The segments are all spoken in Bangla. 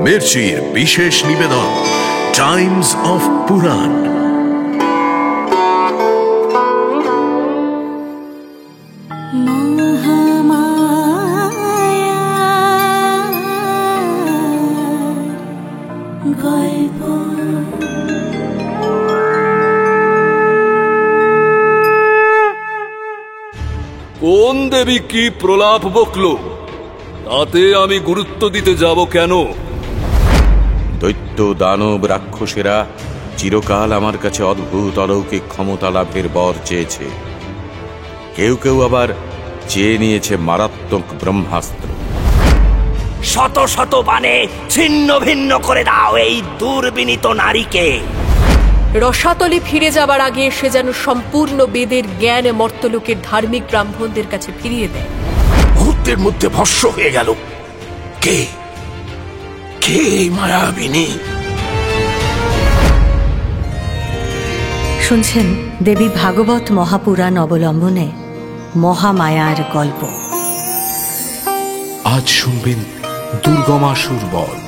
মির্চির বিশেষ নিবেদন টাইমস অফ পুরাণ। কোন দেবী কি প্রলাপ বকলো তাতে আমি গুরুত্ব দিতে যাব কেন? দৈত্য দানব রাক্ষসেরা চিরকাল আমার কাছে অদ্ভুত অলৌকিক ক্ষমতা লাভের বর চেয়েছে। কেউ কেউ আবার চেয়ে নিয়েছে মারাত্মক ব্রহ্মাস্ত্র। শত শত বাণে ছিন্ন ভিন্ন করে দাও এই দুর্বিনীত নারীকে। রসাতলে ফিরে যাবার আগে সে যেন সম্পূর্ণ বেদের জ্ঞান মর্তলোকের ধার্মিক ব্রাহ্মণদের কাছে ফিরিয়ে দেয়। মুহূর্তের মধ্যে ভস্ম হয়ে গেল। কে কে মায়াবিনী? শুনছেন দেবী ভাগবত মহাপুরাণ অবলম্বনে মহামায়ার গল্প। আজ শুনবেন দুর্গমাসুর বধ।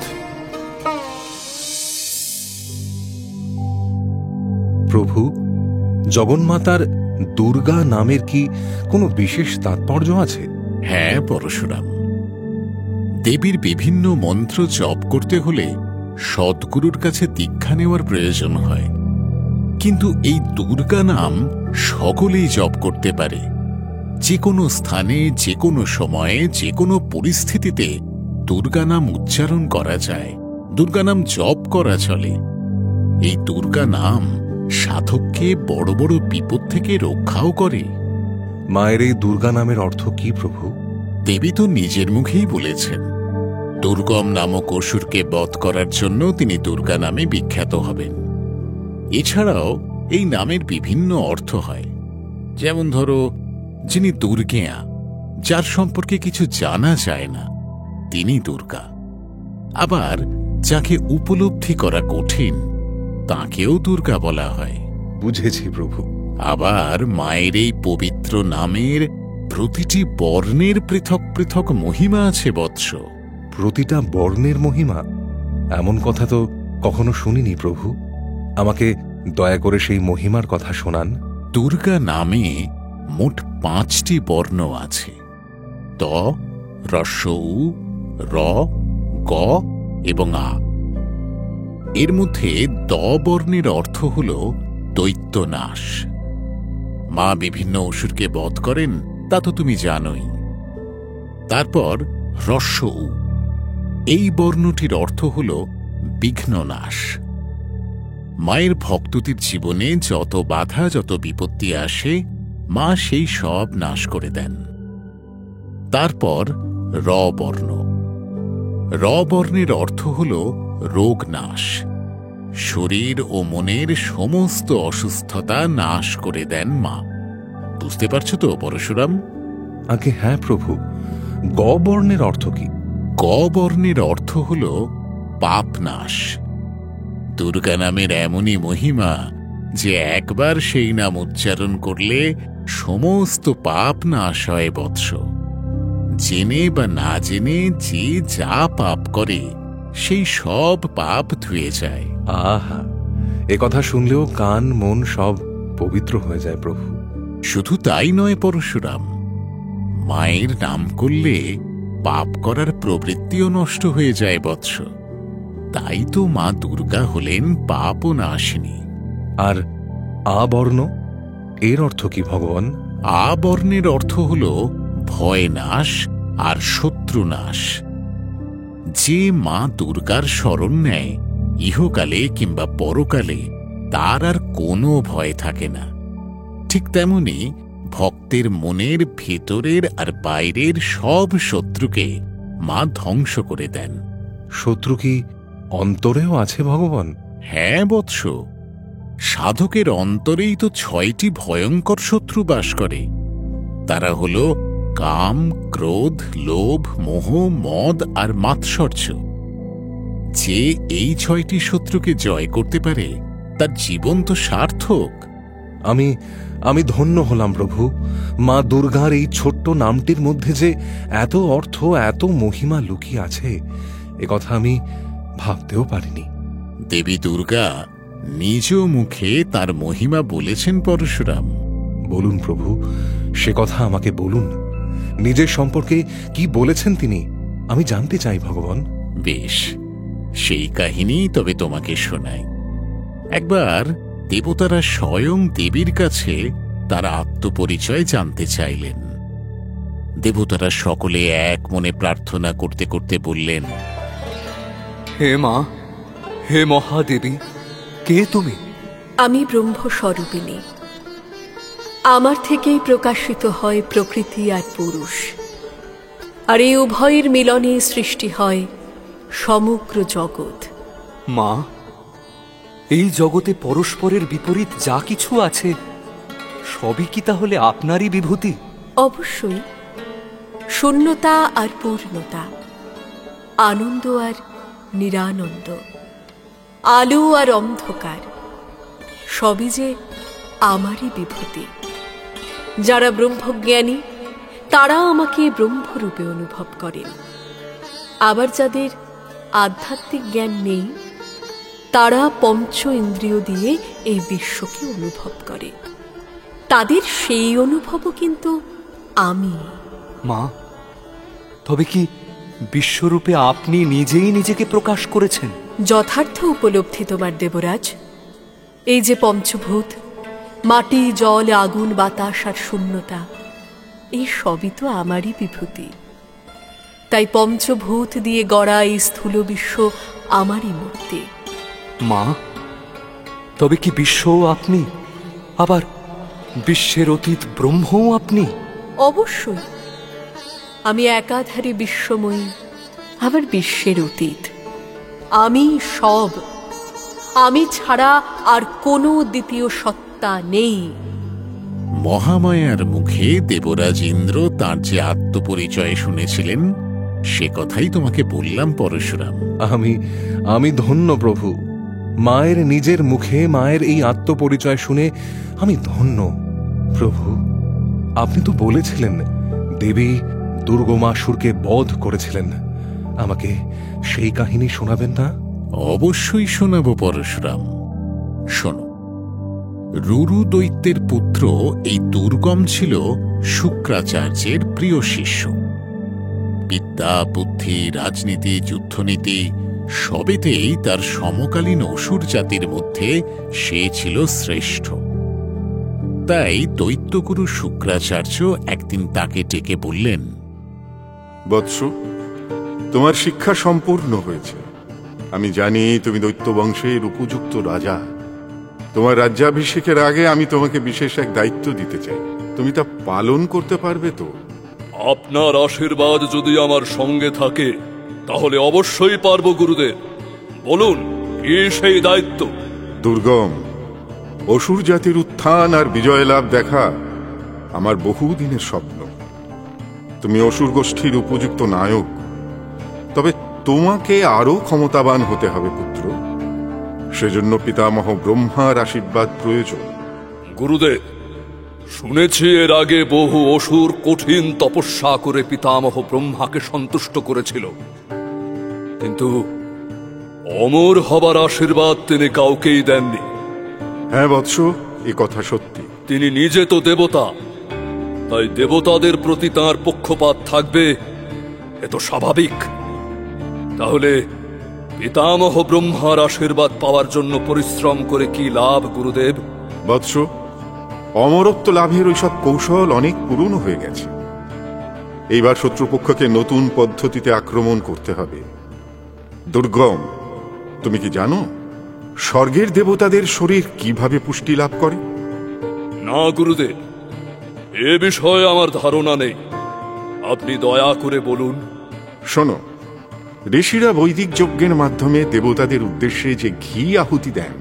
প্রভু, জগন্মাতার দুর্গা নামের কি কোনো বিশেষ তাৎপর্য আছে? হ্যাঁ পরশুরাম, দেবীর বিভিন্ন মন্ত্র জপ করতে হলে সদ্গুরুর কাছে দীক্ষা নেওয়ার প্রয়োজন হয়। কিন্তু এই দুর্গা নাম সকলেই জপ করতে পারে। যে কোনো স্থানে, যে কোনো সময়ে, যে কোনো পরিস্থিতিতে দুর্গা নাম উচ্চারণ করা যায়, দুর্গা নাম জপ করা চলে। এই দুর্গা নাম সাধককে বড় বড় বিপদ থেকে রক্ষাও করে। মায়ের এই দুর্গা নামের অর্থ কি প্রভু? দেবী তো নিজের মুখেই বলেছেন, দুর্গম নামক অসুরকে বধ করার জন্য তিনি দুর্গা নামে বিখ্যাত হবেন। এছাড়াও এই নামের বিভিন্ন অর্থ হয়। যেমন ধরো, যিনি দুর্গেয়া, যার সম্পর্কে কিছু জানা যায় না, তিনি দুর্গা। আবার যাকে উপলব্ধি করা কঠিন, তাকেও দুর্গা বলা হয়। বুঝেছি প্রভু। আবার মায়ের এই পবিত্র নামের প্রতিটি বর্ণের পৃথক পৃথক মহিমা আছে বৎস। প্রতিটা বর্ণের মহিমা? এমন কথা তো কখনো শুনিনি প্রভু। আমাকে দয়া করে সেই মহিমার কথা শোনান। দুর্গা নামে মোট 5টি বর্ণ আছে: ত, উ, র, গ এবং আ। এর মধ্যে দ বর্ণের অর্থ হল দৈত্যনাশ। মা বিভিন্ন অসুরকে বধ করেন, তা তো তুমি জানোই। তারপর উ, এই বর্ণটির অর্থ হল বিঘ্ননাশ। মায়ের ভক্তদের জীবনে যত বাধা, যত বিপত্তি আসে, মা সেই সব নাশ করে দেন। তারপর র বর্ণ। র বর্ণের অর্থ হল রোগনাশ। শরীর ও মনের সমস্ত অসুস্থতা নাশ করে দেন মা। বুঝতে পারছো তো পরশুরাম? আগে হ্যাঁ প্রভু। গ বর্ণের অর্থ কি? গ বর্ণের অর্থ হল পাপনাশ। দুর্গা নামের এমনই মহিমা যে একবার সেই নাম উচ্চারণ করলে সমস্ত পাপ নাশ হয় বৎস। জেনে বা না জেনে যে যা পাপ করে, সেই সব পাপ ধুয়ে যায়। আহা, এ কথা শুনলেও কান মন সব পবিত্র হয়ে যায় প্রভু। শুধু তাই নয় পরশুরাম, মায়ের নাম করলে পাপ করার প্রবৃত্তিও নষ্ট হয়ে যায় বৎস। তাই তো মা দুর্গা হলেন পাপ নাশিনী। আর আ বর্ণ, এর অর্থ কি ভগবান? আ বর্ণের অর্থ হল ভয় নাশ আর শত্রুনাশ। যে মা দুর্গার শরণ নেয়, ইহকালে কিংবা পরকালে তার আর কোনো ভয় থাকে না। ঠিক তেমনি ভক্তের মনের ভেতরের আর বাইরের সব শত্রুকে মা ধ্বংস করে দেন। শত্রু কি অন্তরেও আছে ভগবান? হ্যাঁ বৎস, সাধকের অন্তরেই তো 6টি ভয়ঙ্কর শত্রু বাস করে। তারা হল কাম, ক্রোধ, লোভ, মোহ, মদ আর মাৎসর্য। যে এই 6টি শত্রুকে জয় করতে পারে, তার জীবন তো সার্থক। আমি ধন্য হলাম প্রভু। মা দুর্গার এই ছোট্ট নামটির মধ্যে যে এত অর্থ, এত মহিমা লুকিয়ে আছে, একথা আমি ভাবতেও পারিনি। দেবী দুর্গা নিজ মুখে তার মহিমা বলেছেন পরশুরাম। বলুন প্রভু, সে কথা আমাকে বলুন। নিজের সম্পর্কে কি বলেছেন তিনি, আমি জানতে চাই ভগবান। বেশ, সেই কাহিনী তবে তোমাকে শোনাই। একবার দেবতারা স্বয়ং দেবীর কাছে তার আত্মপরিচয় জানতে চাইলেন। দেবতারা সকলে এক মনে প্রার্থনা করতে করতে বললেন, হে মা, হে মহাদেবী, কে তুমি? আমি ব্রহ্মস্বরূপিণী। আমার থেকেই প্রকাশিত হয় প্রকৃতি আর পুরুষ, আর এই উভয়ের মিলনে সৃষ্টি হয় সমগ্র জগৎ। মা, এই জগতে পরস্পরের বিপরীত যা কিছু আছে সবই কি তাহলে আপনারই বিভূতি? অবশ্যই। শূন্যতা আর পূর্ণতা, আনন্দ আর নিরানন্দ, আলো আর অন্ধকার, সবই যে আমারই বিভূতি। যারা ব্রহ্মজ্ঞানী তারা আমাকে ব্রহ্মরূপে অনুভব করেন, আবার যাদের আধ্যাত্মিক জ্ঞান নেই তারা পঞ্চ ইন্দ্রিয় দিয়ে এই বিশ্বকে অনুভব করে। তাদের সেই অনুভবও কিন্তু আমি। মা, তবে কি বিশ্বরূপে আপনি নিজেই নিজেকে প্রকাশ করেছেন? যথার্থ উপলব্ধি তোমার দেবরাজ। এই যে পঞ্চভূত, মাটি, জল, আগুন, বাতাস আর শূন্যতা, এই সবই তো আমারই বিভূতি। তাই পঞ্চভূত দিয়ে গড়া এই স্থূল বিশ্ব আমারই মূর্তি। মা, তবে কি বিশ্বও আপনি, আবার বিশ্বের অতীত ব্রহ্মও আপনি? অবশ্যই। আমি একাধারে বিশ্বময়ী, আবার বিশ্বের অতীত। আমি সব। আমি ছাড়া আর কোনো দ্বিতীয় সত্তা নেই। মহামায়ার মুখে দেবরাজ ইন্দ্র তাঁর যে আত্মপরিচয় শুনেছিলেন সে কথাই তোমাকে বললাম পরশুরাম। আমি ধন্য প্রভু। মায়ের নিজের মুখে মায়ের এই আত্মপরিচয় শুনে আমি ধন্য। প্রভু, আপনি তো বলেছিলেন দেবী দুর্গমাসুরকে বধ করেছিলেন। আমাকে সেই কাহিনী শোনাবেন না? অবশ্যই শোনাব পরশুরাম। শোনো, রুরু দৈত্যের পুত্র এই দুর্গম ছিল শুক্রাচার্যের প্রিয় শিষ্য। বিদ্যা, বুদ্ধি, রাজনীতি, যুদ্ধনীতি সবেতেই তার সমকালীন অসুর জাতির মধ্যে সে ছিল শ্রেষ্ঠ। তাই দৈত্যগুরু শুক্রাচার্য একদিন তাকে ডেকে বললেন, বৎস, তোমার শিক্ষা সম্পূর্ণ হয়েছে। আমি জানি তুমি দৈত্য বংশের উপযুক্ত রাজা। তোমার রাজ্যাভিষেকের আগে আমি তোমাকে বিশেষ এক দায়িত্ব দিতে চাই। তুমি তা পালন করতে পারবে তো? আপনার আশীর্বাদ যদি আমার সঙ্গে থাকে তাহলে অবশ্যই পারবো গুরুদেব। বলুন, কি সেই দায়িত্ব? দুর্গম অসুর জাতির উত্থান আর বিজয় লাভ দেখা আমার বহুদিনের স্বপ্ন। তুমি অসুর গোষ্ঠীর উপযুক্ত নায়ক, তবে তোমাকে আরো ক্ষমতাবান হতে হবে পুত্র। সেজন্য পিতামহ ব্রহ্মার আশীর্বাদ প্রয়োজন। গুরুদেব, শুনেছি এর আগে বহু অসুর কঠিন তপস্যা করে পিতামহ ব্রহ্মাকে সন্তুষ্ট করেছিল, কিন্তু অমর হবার আশীর্বাদ তিনি কাউকেই দেননি। হ্যাঁ বৎস, এ কথা সত্যি। তিনি নিজে তো দেবতা, তাই দেবতাদের প্রতি তাঁর পক্ষপাত থাকবে, এ তো স্বাভাবিক। তাহলে পিতামহ ব্রহ্মার আশীর্বাদ পাওয়ার জন্য পরিশ্রম করে কি লাভ গুরুদেব? বৎস, অমরত্ব লাভের ওইসব কৌশল অনেক পুরনো হয়ে গেছে। এইবার শত্রুপক্ষকে নতুন পদ্ধতিতে আক্রমণ করতে হবে। দুর্গম, তুমি কি জানো স্বর্গের দেবতাদের শরীর কিভাবে পুষ্টি লাভ করে? না গুরুদেব, এ বিষয়ে আমার ধারণা নেই। আপনি দয়া করে বলুন। শোনো, ঋষিরা বৈদিক যজ্ঞের মাধ্যমে দেবতাদের উদ্দেশ্যে যে ঘি আহুতি দেন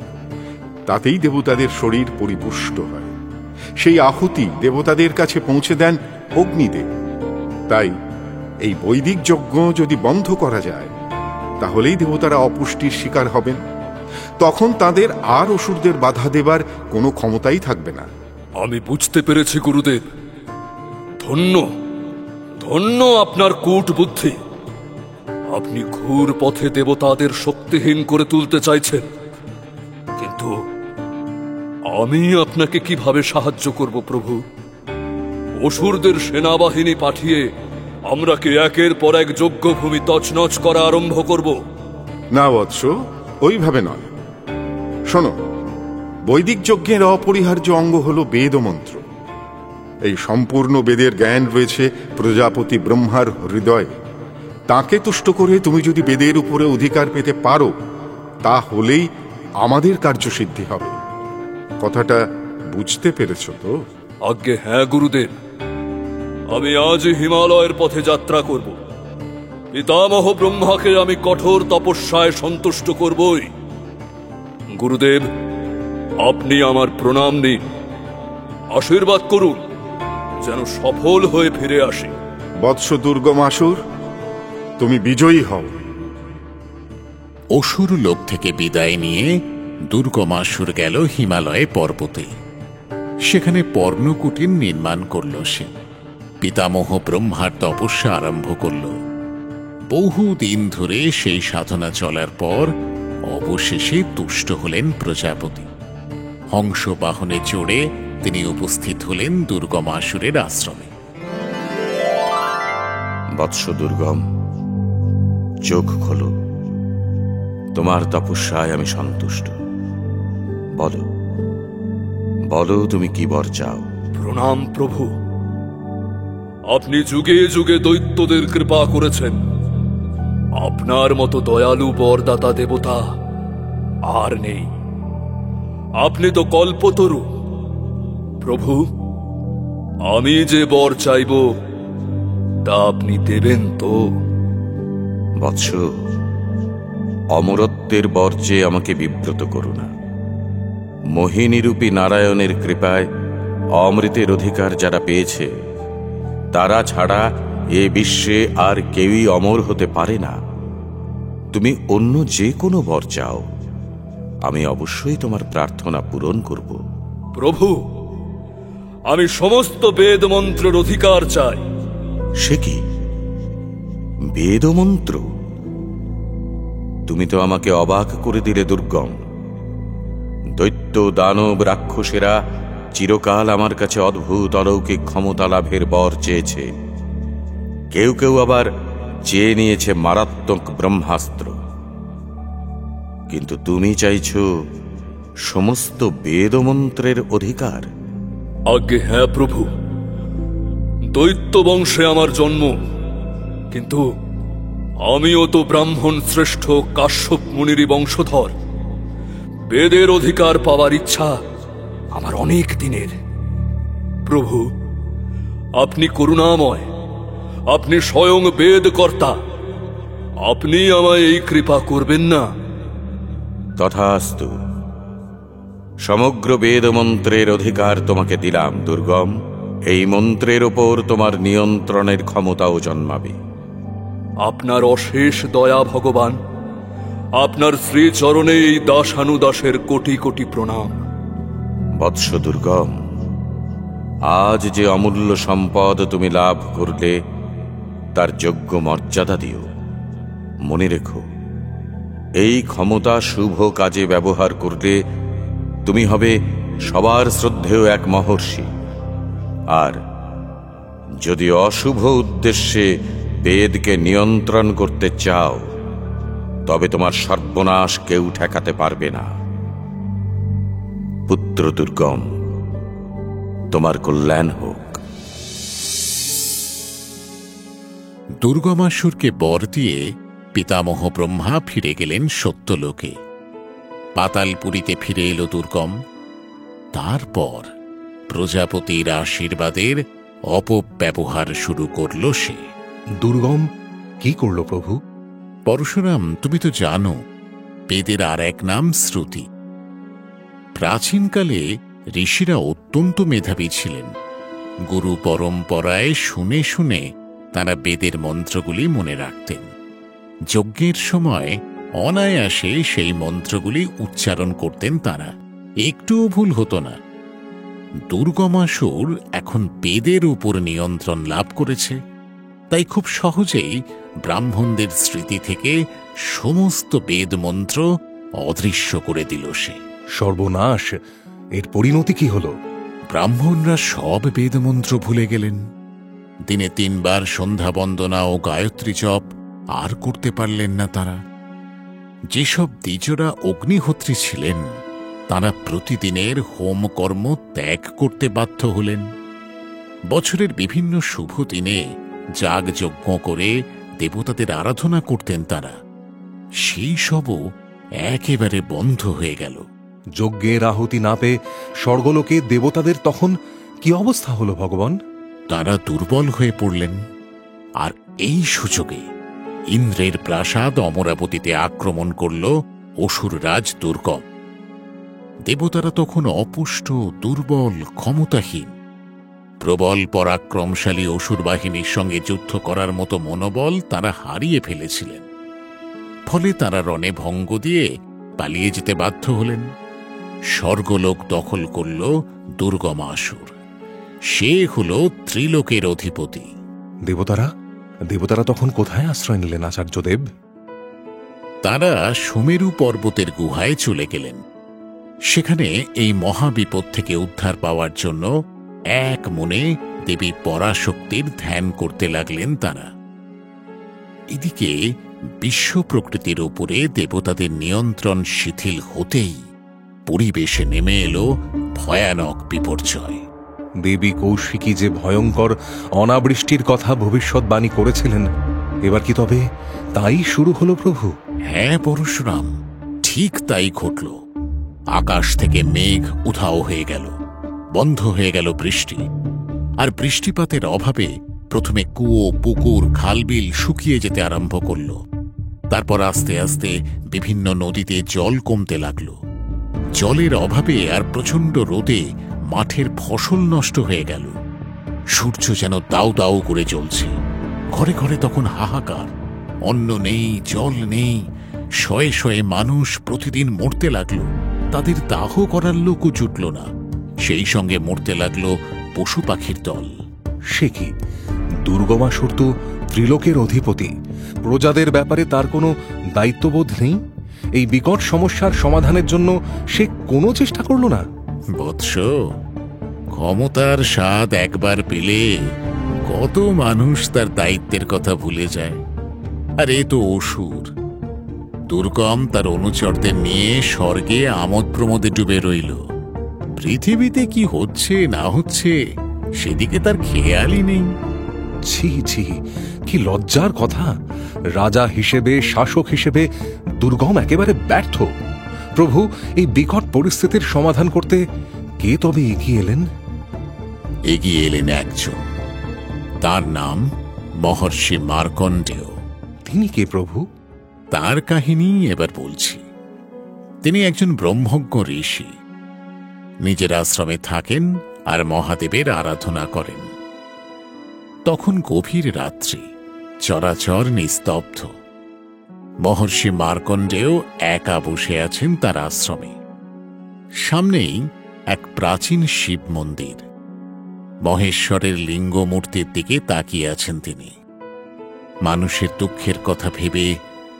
তাতেই দেবতাদের শরীর পরিপুষ্ট হয়। সেই আহুতি দেবতাদের কাছে পৌঁছে দেন অগ্নিদেব। তাই এই বৈদিক যজ্ঞ যদি বন্ধ করা যায় তাহলেই দেবতারা অপুষ্টির শিকার হবেন। তখন তাদের আর অসুরদের বাধা দেবার কোনো ক্ষমতাই থাকবে না। আমি বুঝতে পেরেছি গুরুদেব। ধন্য ধন্য আপনার কূট বুদ্ধি। আপনি ঘুর পথে দেবতাদের শক্তিহীন করে তুলতে চাইছেন, কিন্তু আমি আপনাকে কিভাবে সাহায্য করব প্রভু? অসুরদের সেনাবাহিনী পাঠিয়ে আমরা কি একের পর এক যজ্ঞভূমি তছনছ করা আরম্ভ করব? না বৎস, ওইভাবে নয়। শোনো, বৈদিক যজ্ঞের অপরিহার্য অঙ্গ হল বেদ মন্ত্র। এই সম্পূর্ণ বেদের জ্ঞান রয়েছে প্রজাপতি ব্রহ্মার হৃদয়ে। তাকে তুষ্ট করে তুমি যদি বেদের উপরে অধিকার পেতে পারো, তাহলেই আমাদের কার্যসিদ্ধি হবে। কথাটা বুঝতে পেরেছ তো? আজ্ঞে হ্যাঁ গুরুদেব, আমি আজ হিমালয়ের পথে যাত্রা করব। পিতামহ ব্রহ্মাকে আমি কঠোর তপস্যায় সন্তুষ্ট করবই। গুরুদেব, আপনি আমার প্রণাম নিন, আশীর্বাদ করুন যেন সফল হয়ে ফিরে আসি। বৎস দুর্গমাসুর, তুমি বিজয়ী হও। অসুর লোক থেকে বিদায় নিয়ে দুর্গমাসুর গেল হিমালয়ে পর্বতে। সেখানে পর্ণকুটির নির্মাণ করল সে। পিতামহ ব্রহ্মার তপস্যা আরম্ভ করল। বহুদিন ধরে সেই সাধনা চলার পর অবশেষে তুষ্ট হলেন প্রজাপতি। হংস বাহনে চড়ে তিনি উপস্থিত হলেন দুর্গমাসুরের আশ্রমে। বৎস দুর্গম, চোখ খোলো। তোমার তপস্যায় আমি সন্তুষ্ট। বলো বলো, তুমি কি বর চাও? প্রণাম প্রভু। আপনি যুগে যুগে দৈত্যদের কৃপা করেছেন। আপনার মতো দয়ালু বরদাতা দেবতা আর নেই। আপনি তো কল্পতরু। প্রভু, আমি যে বর চাইব তা আপনি দেবেন তো? বৎস, অমরত্বের বর চেয়ে আমাকে বিব্রত করো না। মোহিনীরূপী নারায়ণের কৃপায় অমৃতের অধিকার যারা পেয়েছে, তারা ছাড়া এ বিশ্বে আর কেউই অমর হতে পারে না। তুমি অন্য যে কোনো বর চাও, আমি অবশ্যই তোমার প্রার্থনা পূরণ করব। প্রভু, আমি সমস্ত বেদ মন্ত্রের অধিকার চাই। সে কি বেদমন্ত্র? তুমি তো আমাকে অবাক করে দিলে দুর্গম। দৈত্য দানব রাক্ষসেরা চিরকাল আমার কাছে অদ্ভুত অলৌকিক ক্ষমতা লাভের বর চেয়েছে। কেউ কেউ আবার চেয়ে নিয়েছে মারাত্মক ব্রহ্মাস্ত্র। কিন্তু তুমি চাইছ সমস্ত বেদমন্ত্রের অধিকার। আজ্ঞে হ্যাঁ প্রভু। দৈত্য বংশে আমার জন্ম, কিন্তু আমিও তো ব্রাহ্মণ শ্রেষ্ঠ কাশ্যপ মুনিরই বংশধর। বেদের অধিকার পাওয়ার ইচ্ছা আমার অনেক দিনের। প্রভু, আপনি করুণাময়, আপনি স্বয়ং বেদ কর্তা। আপনি আমায় এই কৃপা করবেন না? তথাস্তু। সমগ্র বেদমন্ত্রের অধিকার তোমাকে দিলাম দুর্গম। এই মন্ত্রের ওপর তোমার নিয়ন্ত্রণের ক্ষমতাও জন্মাবে। আপনার অশেষ দয়া ভগবান। আপনার শ্রীচরণে এই দাসানুদাসের কোটি কোটি প্রণাম। বৎস দুর্গম, আজ যে অমূল্য সম্পদ তুমি লাভ করলে, তার যোগ্য মর্যাদা দিও। মনে রেখো, এই ক্ষমতা শুভ কাজে ব্যবহার করলে তুমি হবে সবার শ্রদ্ধেয় এক মহর্ষি। আর যদি অশুভ উদ্দেশ্যে বেদকে নিয়ন্ত্রণ করতে চাও, তবে তোমার সর্বনাশ কেউ ঠেকাতে পারবে না। পুত্র দুর্গম, তোমার কল্যাণ হোক। দুর্গমাসুরকে বর দিয়ে পিতামহ ব্রহ্মা ফিরে গেলেন সত্যলোকে। পাতালপুরীতে ফিরে এলো দুর্গম। তারপর প্রজাপতির আশীর্বাদের অপব্যবহার শুরু করল সে। দুর্গম কি করল প্রভু? পরশুরাম, তুমি তো জানো বেদের আর এক নাম শ্রুতি। প্রাচীনকালে ঋষিরা অত্যন্ত মেধাবী ছিলেন। গুরু পরম্পরায় শুনে শুনে তারা বেদের মন্ত্রগুলি মনে রাখতেন। যজ্ঞের সময় অনায়াসে সেই মন্ত্রগুলি উচ্চারণ করতেন তারা, একটুও ভুল হতো না। দুর্গমাসুর এখন বেদের উপর নিয়ন্ত্রণ লাভ করেছে, তাই খুব সহজেই ব্রাহ্মণদের স্মৃতি থেকে সমস্ত বেদ মন্ত্র অদৃশ্য করে দিল সে। সর্বনাশ! এর পরিণতি কি হলো? ব্রাহ্মণরা সব বেদমন্ত্র ভুলে গেলেন। দিনে 3 বার সন্ধ্যা বন্দনা ও গায়ত্রী জপ আর করতে পারলেন না তারা। যেসব দ্বিজরা অগ্নিহোত্রী ছিলেন তারা প্রতিদিনের হোমকর্ম ত্যাগ করতে বাধ্য হলেন। বছরের বিভিন্ন শুভ দিনে যাগযজ্ঞ করে দেবতাদের আরাধনা করতেন তারা, সেই সবও একেবারে বন্ধ হয়ে গেল। যজ্ঞের আহুতি না পেয়ে স্বর্গলোকে দেবতাদের তখন কি অবস্থা হলো ভগবান? তারা দুর্বল হয়ে পড়লেন। আর এই সুযোগে ইন্দ্রের প্রাসাদ অমরাবতীতে আক্রমণ করল অসুররাজ দুর্গম। দেবতারা তখন অপুষ্ট, দুর্বল, ক্ষমতাহীন। প্রবল পরাক্রমশালী অসুর বাহিনীর সঙ্গে যুদ্ধ করার মতো মনোবল তারা হারিয়ে ফেলেছিলেন। ফলে তারা রণে ভঙ্গ দিয়ে পালিয়ে যেতে বাধ্য হলেন। স্বর্গলোক দখল করল দুর্গমাসুর। সে হল ত্রিলোকের অধিপতি। দেবতারা তখন কোথায় আশ্রয় নিলেন আচার্যদেব? তারা সুমেরু পর্বতের গুহায় চলে গেলেন। সেখানে এই মহাবিপদ থেকে উদ্ধার পাওয়ার জন্য এক মনে দেবী পরাশক্তির ধ্যান করতে লাগলেন তারা। এদিকে বিশ্ব প্রকৃতির উপরে দেবতাদের নিয়ন্ত্রণ শিথিল হতেই পরিবেশে নেমে এলো ভয়ানক বিপর্যয়। দেবী কৌশিকী যে ভয়ঙ্কর অনাবৃষ্টির কথা ভবিষ্যৎবাণী করেছিলেন, এবার কি তবে তাই শুরু হলো প্রভু? হ্যাঁ পরশুরাম, ঠিক তাই ঘটল। আকাশ থেকে মেঘ উধাও হয়ে গেল, বন্ধ হয়ে গেল বৃষ্টি। আর বৃষ্টিপাতের অভাবে প্রথমে কুয়ো, পুকুর, খালবিল শুকিয়ে যেতে আরম্ভ করল। তারপর আস্তে আস্তে বিভিন্ন নদীতে জল কমতে লাগল। জলের অভাবে আর প্রচণ্ড রোদে মাঠের ফসল নষ্ট হয়ে গেল। সূর্য যেন দাউ দাউ করে জ্বলছে। ঘরে ঘরে তখন হাহাকার। অন্ন নেই, জল নেই। শয়ে শয়ে মানুষ প্রতিদিন মরতে লাগল। তাদের দাহ করার লোকও জুটল না। সেই সঙ্গে মরতে লাগল পশু পাখির দল। সে কি? দুর্গমাসুর তো ত্রিলোকের অধিপতি। প্রজাদের ব্যাপারে তার কোনো দায়িত্ববোধ নেই? এই বিকট সমস্যার সমাধানের জন্য সে কোনো চেষ্টা করল না? বৎস, ক্ষমতার স্বাদ একবার পেলে কত মানুষ তার দায়িত্বের কথা ভুলে যায়। আর এ তো অসুর। দুর্গম তার অনুচরদের নিয়ে স্বর্গে আমোদ প্রমোদে ডুবে রইল। পৃথিবীতে কি হচ্ছে না হচ্ছে সেদিকে তার খেয়ালই নেই। ছি ছি, কি লজ্জার কথা! রাজা হিসেবে, শাসক হিসেবে দুর্গম একেবারে ব্যর্থ। প্রভু, এই বিকট পরিস্থিতির সমাধান করতে কে তবে এগিয়ে এলেন? এগিয়ে এলেন একজন। তার নাম মহর্ষি মার্কণ্ডেয়। তিনি কে প্রভু? তার কাহিনী এবার বলছি। তিনি একজন ব্রহ্মজ্ঞ ঋষি। নিজের আশ্রমে থাকেন আর মহাদেবের আরাধনা করেন। তখন গভীর রাত্রি, চরাচর নিস্তব্ধ। মহর্ষি মার্কণ্ডেয় একা বসে আছেন তার আশ্রমে। সামনেই এক প্রাচীন শিব মন্দির। মহেশ্বরের লিঙ্গ মূর্তির দিকে তাকিয়ে আছেন তিনি। মানুষের দুঃখের কথা ভেবে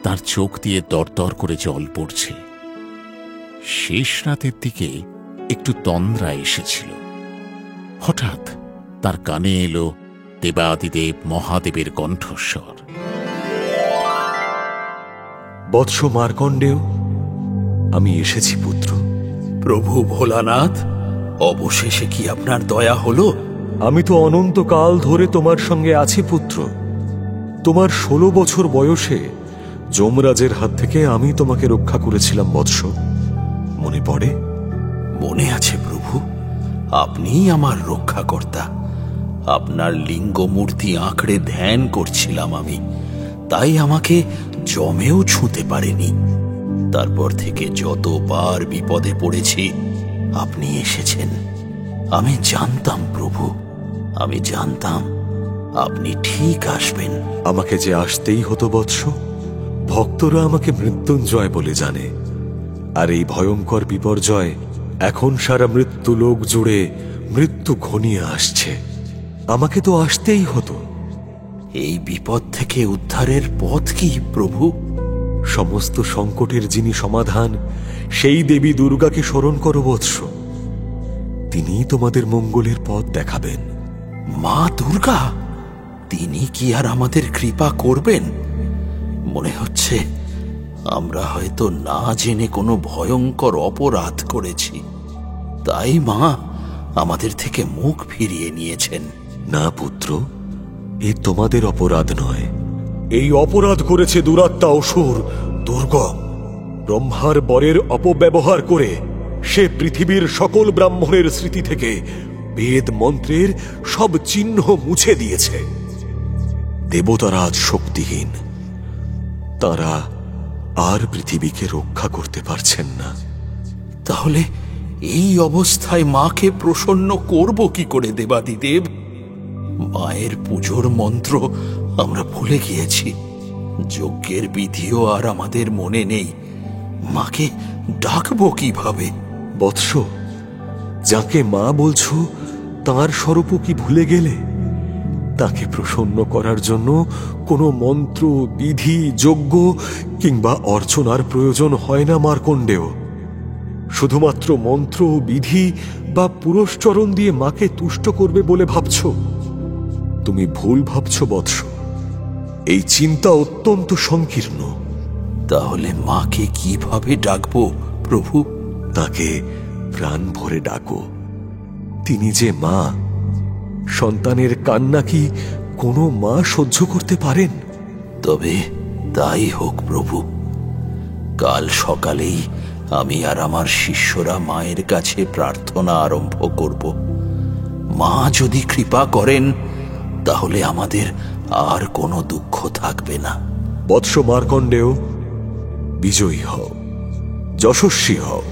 তার চোখ দিয়ে দরদর করে জল পড়ছে। শেষ রাতের দিকে একটু তন্দ্রা এসেছিল। হঠাৎ তার কানে এলো দেবাদিদেব মহাদেবের কণ্ঠস্বর। বৎস মার্কণ্ডেয়, আমি এসেছি পুত্র। প্রভু ভোলানাথ, অবশেষে কি আপনার দয়া হলো? আমি তো অনন্তকাল ধরে তোমার সঙ্গে আছি পুত্র। তোমার 16 বছর বয়সে যমরাজের হাত থেকে আমি তোমাকে রক্ষা করেছিলাম বৎস, মনে পড়ে? মনে আছে প্রভু, আপনিই আমার রক্ষাকর্তা। আপনার লিঙ্গ মূর্তি আঁকড়ে ধ্যান করছিলাম আমি, তাই আমাকে জমেও ছুঁতে পারেনি। তারপর থেকে যতবার বিপদে পড়েছি আপনি এসেছেন। আমি জানতাম প্রভু, আমি জানতাম আপনি ঠিক আসবেন। আমাকে যে আসতেই হতো বৎস। ভক্তরা আমাকে মৃত্যুঞ্জয় বলে জানে। আর এই ভয়ঙ্কর বিপর্যয় এখন সারা মৃত্যু লোক জুড়ে মৃত্যু ঘনিয়ে আসছে। আমাকে তো আসতেই হতো, এই বিপদ থেকে উদ্ধারের পথ কি প্রভু? সমস্ত সংকটের যিনি সমাধান, সেই দেবী দুর্গাকে স্মরণ করো বৎস। তিনি তোমাদের মঙ্গলের পথ দেখাবেন। মা দুর্গা, তিনি কি আর আমাদের কৃপা করবেন? মনে হচ্ছে আমরা হয়তো না জেনে কোনো ভয়ঙ্কর অপরাধ করেছি, তাই মা আমাদের থেকে মুখ ফিরিয়ে নিয়েছেন। না পুত্র, এ তোমাদের অপরাধ নয়। এই অপরাধ করেছে দুরাত্মা অসুর দুর্গম। ব্রহ্মার বরের অপব্যবহার করে সে পৃথিবীর সকল ব্রাহ্মণের স্মৃতি থেকে বেদ মন্ত্রের সব চিহ্ন মুছে দিয়েছে। দেবতারা আজ শক্তিহীন, তারা আর পৃথিবীকে রক্ষা করতে পারছেন না। তাহলে এই অবস্থায় মাকে প্রসন্ন করব কি করে দেবাদিদেব? মায়ের পুজোর মন্ত্র আমরা ভুলে গিয়েছি, যজ্ঞের বিধিও আর আমাদের মনে নেই। মাকে ডাকবো কিভাবে? বৎস, যাকে মা বলছো তার স্বরূপও কি ভুলে গেলে? তাকে প্রসন্ন করার জন্য কোনো মন্ত্র, বিধি, যজ্ঞ কিংবা অর্চনার প্রয়োজন হয় না মার্কণ্ডেয়। শুধুমাত্র মন্ত্র, বিধি বা পুরস্চরণ দিয়ে মাকে তুষ্ট করবে বলে ভাবছ? তুমি ভুল ভাবছ বৎস। এই চিন্তা অত্যন্ত সংকীর্ণ। তাহলে মাকে কিভাবে ডাকবো প্রভু? তাকে প্রাণ ভরে ডাকো। তিনি যে মা, সন্তানের কান্না কি কোনো মা সহ্য করতে পারেন? তবে তাই হোক প্রভু। কাল সকালেই আমি আর আমার শিষ্যরা মায়ের কাছে প্রার্থনা আরম্ভ করব। মা যদি কৃপা করেন, তাহলে আমাদের আর কোনো দুঃখ থাকবে না। বৎস মার্কণ্ডেয়, বিজয়ী হও, যশস্বী হও।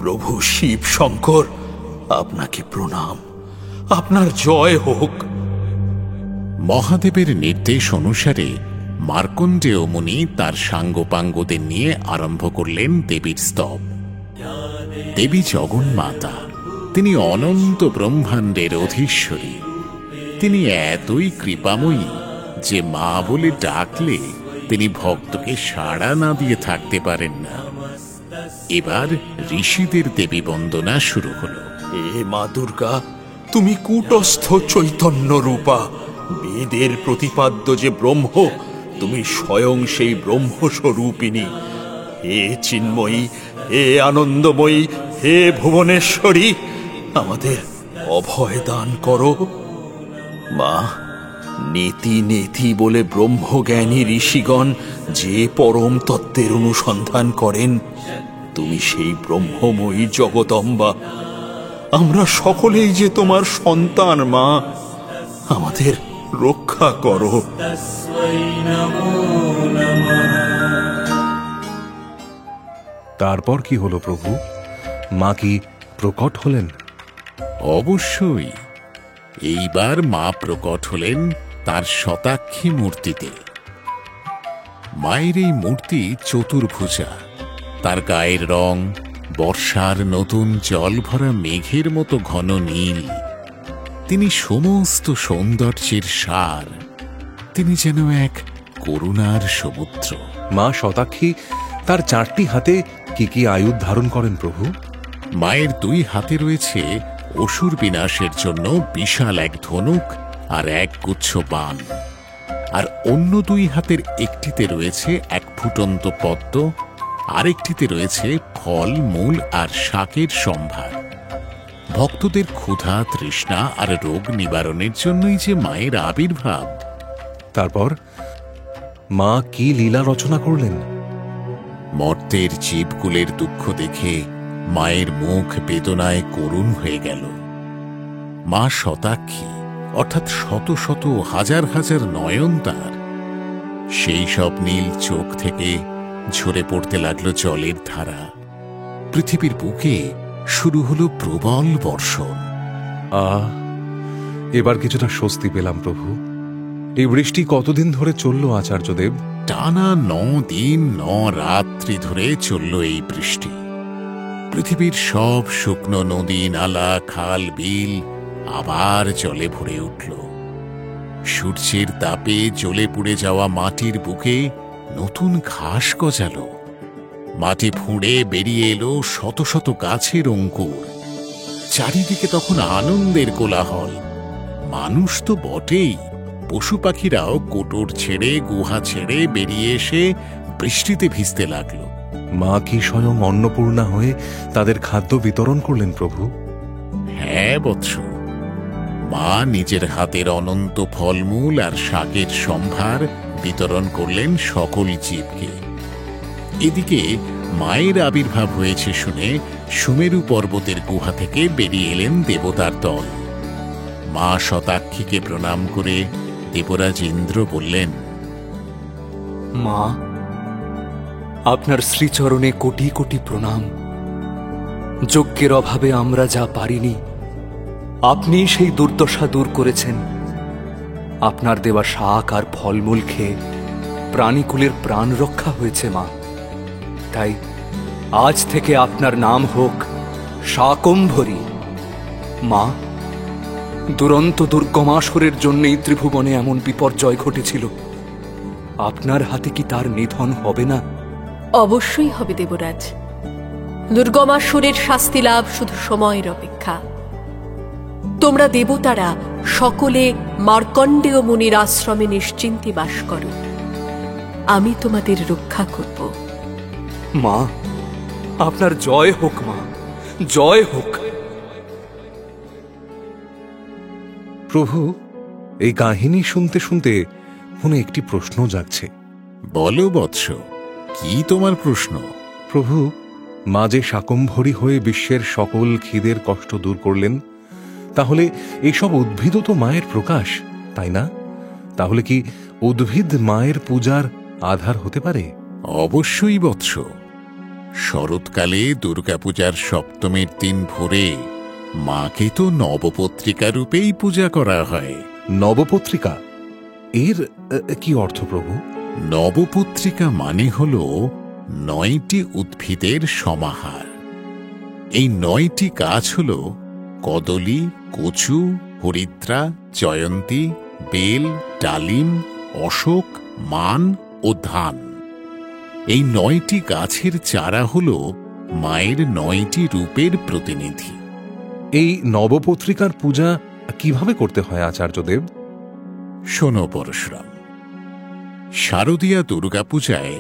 প্রভু শিব শঙ্কর, আপনাকে প্রণাম। আপনার জয় হোক। মহাদেবের নির্দেশ অনুসারে মার্কণ্ডেয় মুনি তার সাঙ্গপাঙ্গদের নিয়ে আরম্ভ করলেন দেবীর স্তব। দেবী জগন্মাতা, তিনি অনন্ত ব্রহ্মাণ্ডের অধীশ্বরী। তিনি এতই কৃপাময়ী যে মা বলে ডাকলে তিনি ভক্তকে সাড়া না দিয়ে থাকতে পারেন না। এবার ঋষিদের দেবী বন্দনা শুরু হল। হে মা দুর্গা, তুমি কূটস্থ চৈতন্য রূপা, বেদের প্রতিপাদ্য যে ব্রহ্ম, তুমি স্বয়ং সেই ব্রহ্মস্বরূপিণী। হে চিন্ময়ী, হে আনন্দময়ী, হে ভুবনেশ্বরী, আমাদের অভয় দান করো। মা, নেতি নেতি বলে ব্রহ্মজ্ঞানী ঋষিগণ যে পরম তত্ত্বের অনুসন্ধান করেন, তুমি সেই ব্রহ্মময়ী জগদম্বা। আমরা সকলেই যে তোমার সন্তান মা, আমাদের রক্ষা করো। তারপর কি হলো প্রভু? মা কি প্রকট হলেন? অবশ্যই। এইবার মা প্রকট হলেন তার শতাক্ষী মূর্তিতে। মায়ের এই মূর্তি চতুর্ভুজা। তার গায়ের রং বর্ষার নতুন জল ভরা মেঘের মতো ঘন নীল। তিনি সমস্ত সৌন্দর্যের সার। তিনি যেন এক করুণার সমুদ্র। মা শতাক্ষী তার 4টি হাতে কি কি আয়ুধ ধারণ করেন প্রভু? মায়ের 2 হাতে রয়েছে অসুর বিনাশের জন্য বিশাল এক ধনুক আর এক গুচ্ছ বাণ, আর অন্য 2 হাতের একটিতে রয়েছে এক ফুটন্ত পদ্ম, আরেকটিতে রয়েছে ফল, মূল আর শাকের সম্ভার। ভক্তদের ক্ষুধা, তৃষ্ণা আর রোগ নিবারণের জন্যই যে মায়ের আবির্ভাব। তারপর মা কি লীলা রচনা করলেন? মর্তের জীবকুলের দুঃখ দেখে মায়ের মুখ বেদনায় করুণ হয়ে গেল। মা শতাক্ষী, অর্থাৎ শত শত হাজার হাজার নয়ন তার। সেই সব নীল চোখ থেকে ঝরে পড়তে লাগলো জলের ধারা। পৃথিবীর বুকে শুরু হলো প্রবল বর্ষণ। এবার কিছুটা স্বস্তি পেলাম প্রভু। এই বৃষ্টি কতদিন ধরে চলল আচার্যদেব? টানা 9 দিন 9 রাত্রি ধরে চলল এই বৃষ্টি। পৃথিবীর সব শুকনো নদী, নালা, খাল, বিল আবার জলে ভরে উঠল। সূর্যের তাপে জ্বলে পুড়ে যাওয়া মাটির বুকে নতুন ঘাস গজালো। মাটি ফুঁড়ে বেরিয়ে এলো শত শত গাছের অঙ্কুর। চারিদিকে তখন আনন্দের কোলাহল। মানুষ তো বটেই, পশু পাখিরাও কোটর ছেড়ে, গুহা ছেড়ে বেরিয়ে এসে বৃষ্টিতে ভিজতে লাগলো। মা কি স্বয়ং অন্নপূর্ণা হয়ে তাদের খাদ্য বিতরণ করলেন প্রভু? হ্যাঁ বৎস, মা নিজের হাতের অনন্ত ফলমূল আর শাকের সম্ভার বিতরণ করলেন সকল জীবকে। এদিকে মায়ের আবির্ভাব হয়েছে শুনে সুমেরু পর্বতের গুহা থেকে বেরিয়ে এলেন দেবতার দল। মা শতাক্ষীকে প্রণাম করে দেবরাজ ইন্দ্র বললেন, মা, আপনার শ্রীচরণে কোটি কোটি প্রণাম। যজ্ঞের অভাবে আমরা যা পারিনি, আপনি সেই দুর্দশা দূর করেছেন। আপনার দেওয়া শাক আর ফলমূল খেয়ে প্রাণীকুলের প্রাণ রক্ষা হয়েছে মা। তাই আজ থেকে আপনার নাম হোক শাকম্ভরী। মা, দুরন্ত দুর্গমাসুরের জন্যই ত্রিভুবনে এমন বিপর্যয় ঘটেছিল। আপনার হাতে কি তার নিধন হবে না? অবশ্যই হবে দেবরাজ। দুর্গমাসুরের শাস্তি লাভ শুধু সময়ের অপেক্ষা। তোমরা দেবতারা সকলে মার্কণ্ডেয় মুনির আশ্রমে নিশ্চিন্তে বাস করো। আমি তোমাদের রক্ষা করব। মা, আপনার জয় হোক মা, জয় হোক। প্রভু, এই কাহিনী শুনতে শুনতে মনে একটি প্রশ্ন জাগছে। বলো বৎস, কি তোমার প্রশ্ন? প্রভু, মা যে শাকম্ভরী হয়ে বিশ্বের সকল খিদের কষ্ট দূর করলেন, তাহলে এইসব উদ্ভিদও তো মায়ের প্রকাশ, তাই না? তাহলে কি উদ্ভিদ মায়ের পূজার আধার হতে পারে? অবশ্যই বৎস। শরৎকালে দুর্গাপূজার সপ্তমীর দিন ভোরে মাকে তো নবপত্রিকা রূপেই পূজা করা হয়। নবপত্রিকা এর কি অর্থ প্রভু? নবপত্রিকা মানে হল 9টি উদ্ভিদের সমাহার। এই 9টি গাছ হল কদলী, কচু, হরিদ্রা, জয়ন্তী, বেল, ডালিম, অশোক, মান ও ধান। এই 9টি গাছের চারা হল মায়ের 9টি রূপের প্রতিনিধি। এই নবপত্রিকার পূজা কিভাবে করতে হয় আচার্যদেব? শোনো পরশুরাম, শারদীয়া দুর্গাপূজায়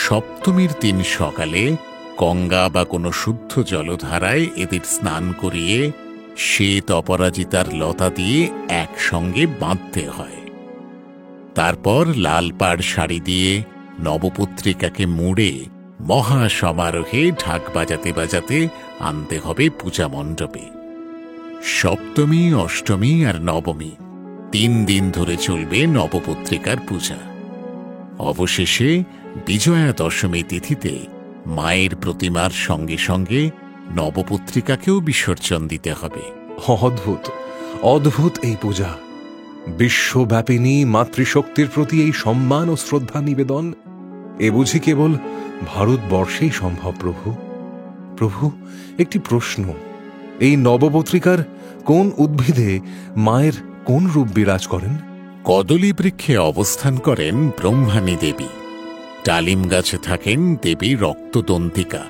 সপ্তমীর দিন সকালে গঙ্গা বা কোনো শুদ্ধ জলধারায় এদের স্নান করিয়ে শ্বেত অপরাজিতার লতা দিয়ে একসঙ্গে বাঁধতে হয়। তারপর লাল পাড় শাড়ি দিয়ে নবপত্রিকাকে মুড়ে মহা সমারোহে ঢাক বাজাতে বাজাতে আনতে হবে পূজা মণ্ডপে। সপ্তমী, অষ্টমী আর নবমী 3 দিন ধরে চলবে নবপত্রিকার পূজা। অবশেষে বিজয়া দশমী তিথিতে মায়ের প্রতিমার সঙ্গে সঙ্গে নবপত্রিকাকেও বিসর্জন দিতে হবে। অদ্ভুত, অদ্ভুত এই পূজা। বিশ্বব্যাপিনী মাতৃশক্তির প্রতি এই সম্মান ও শ্রদ্ধা নিবেদন এ বুঝি কেবল ভারতবর্ষেই সম্ভব। প্রভু, প্রভু, একটি প্রশ্ন। এই নবপত্রিকার কোন উদ্ভিদে মায়ের কোন রূপ বিরাজ করেন? কদলী বৃক্ষে অবস্থান করেন ব্রহ্মাণী দেবী। ডালিম গাছে থাকেন দেবী রক্তদন্তিকা।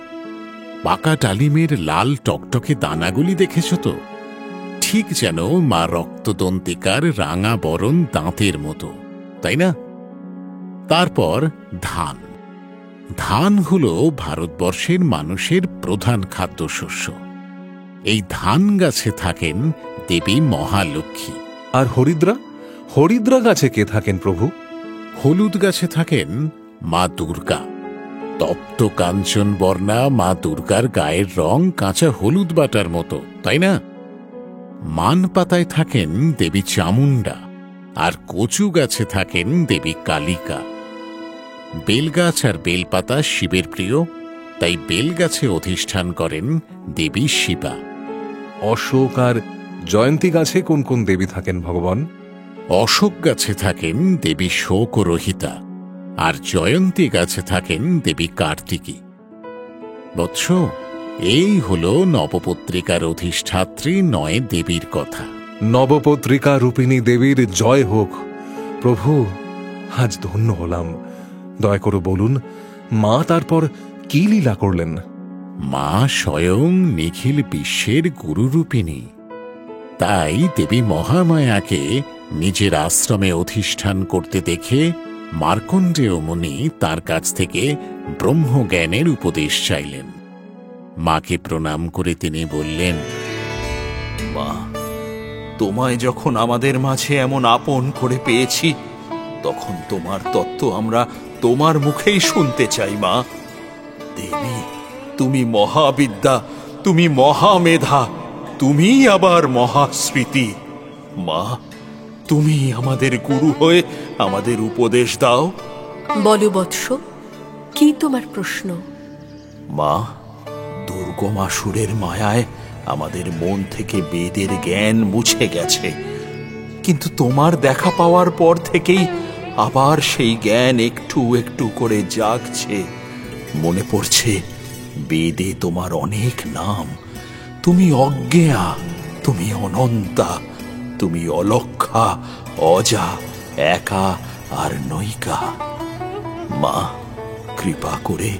পাকা ডালিমের লাল টকটকে দানাগুলি দেখেছ তো? ঠিক যেন মা রক্তদন্তিকার রাঙা বরণ দাঁতের মতো, তাই না? তারপর ধান। ধান হল ভারতবর্ষের মানুষের প্রধান খাদ্যশস্য। এই ধান গাছে থাকেন দেবী মহালক্ষ্মী। আর হরিদ্রা? হরিদ্রা গাছে কে থাকেন প্রভু? হলুদ গাছে থাকেন মা দুর্গা। তপ্ত কাঞ্চন বর্ণা মা দুর্গার গায়ের রং কাঁচা হলুদ বাটার মতো, তাই না? মান পাতায় থাকেন দেবী চামুন্ডা। আর কচু গাছে থাকেন দেবী কালিকা। বেলগাছ আর বেলপাতা শিবের প্রিয়, তাই বেলগাছে অধিষ্ঠান করেন দেবী শিবা। অশোক আর জয়ন্তী গাছে কোন কোন দেবী থাকেন ভগবান? অশোক গাছে থাকেন দেবী শোক ও রহিতা। আর জয়ন্তী গাছে থাকেন দেবী কার্তিকী। বৎস, এই হল নবপত্রিকার অধিষ্ঠাত্রী 9 দেবীর কথা। নবপত্রিকা রূপিণী দেবীর জয় হোক, প্রভু, আজ ধন্য হলাম। দয়া করে বলুন, মা তারপর কি লীলা করলেন? মা স্বয়ং নিখিল বিশ্বের গুরুরূপিণী। তাই দেবী মহামায়াকে নিজের আশ্রমে অধিষ্ঠান করতে দেখে মার্কণ্ডেয় মুনি তার কাছ থেকে ব্রহ্মজ্ঞানের উপদেশ চাইলেন। মাকে প্রণাম করে তিনি বললেন, মা, তোমায় যখন আমাদের মাঝে এমন আপন করে পেয়েছি, তখন তোমার তত্ত্ব আমরা তোমার মুখেই শুনতে চাই। মা দেবী, তুমি মহাবিদ্যা, তুমি মহামেধা, তুমি আবার মহাস্মৃতি। মা, তুমি আমাদের গুরু হয়ে আমাদের উপদেশ দাও। বলো বৎস, কি তোমার প্রশ্ন? মা, দুর্গমাসুরের মায়ায় আমাদের মন থেকে বেদের জ্ঞান মুছে গেছে, কিন্তু তোমার দেখা পাওয়ার পর থেকেই আবার সেই জ্ঞান একটু একটু করে জাগছে। মনে পড়ছে বেদে তোমার অনেক নাম। তুমি অজ্ঞেয়া, তুমি অনন্তা, তুমি অলক্ষা, অজা, একা আর নৈকা। মা, কৃপা করে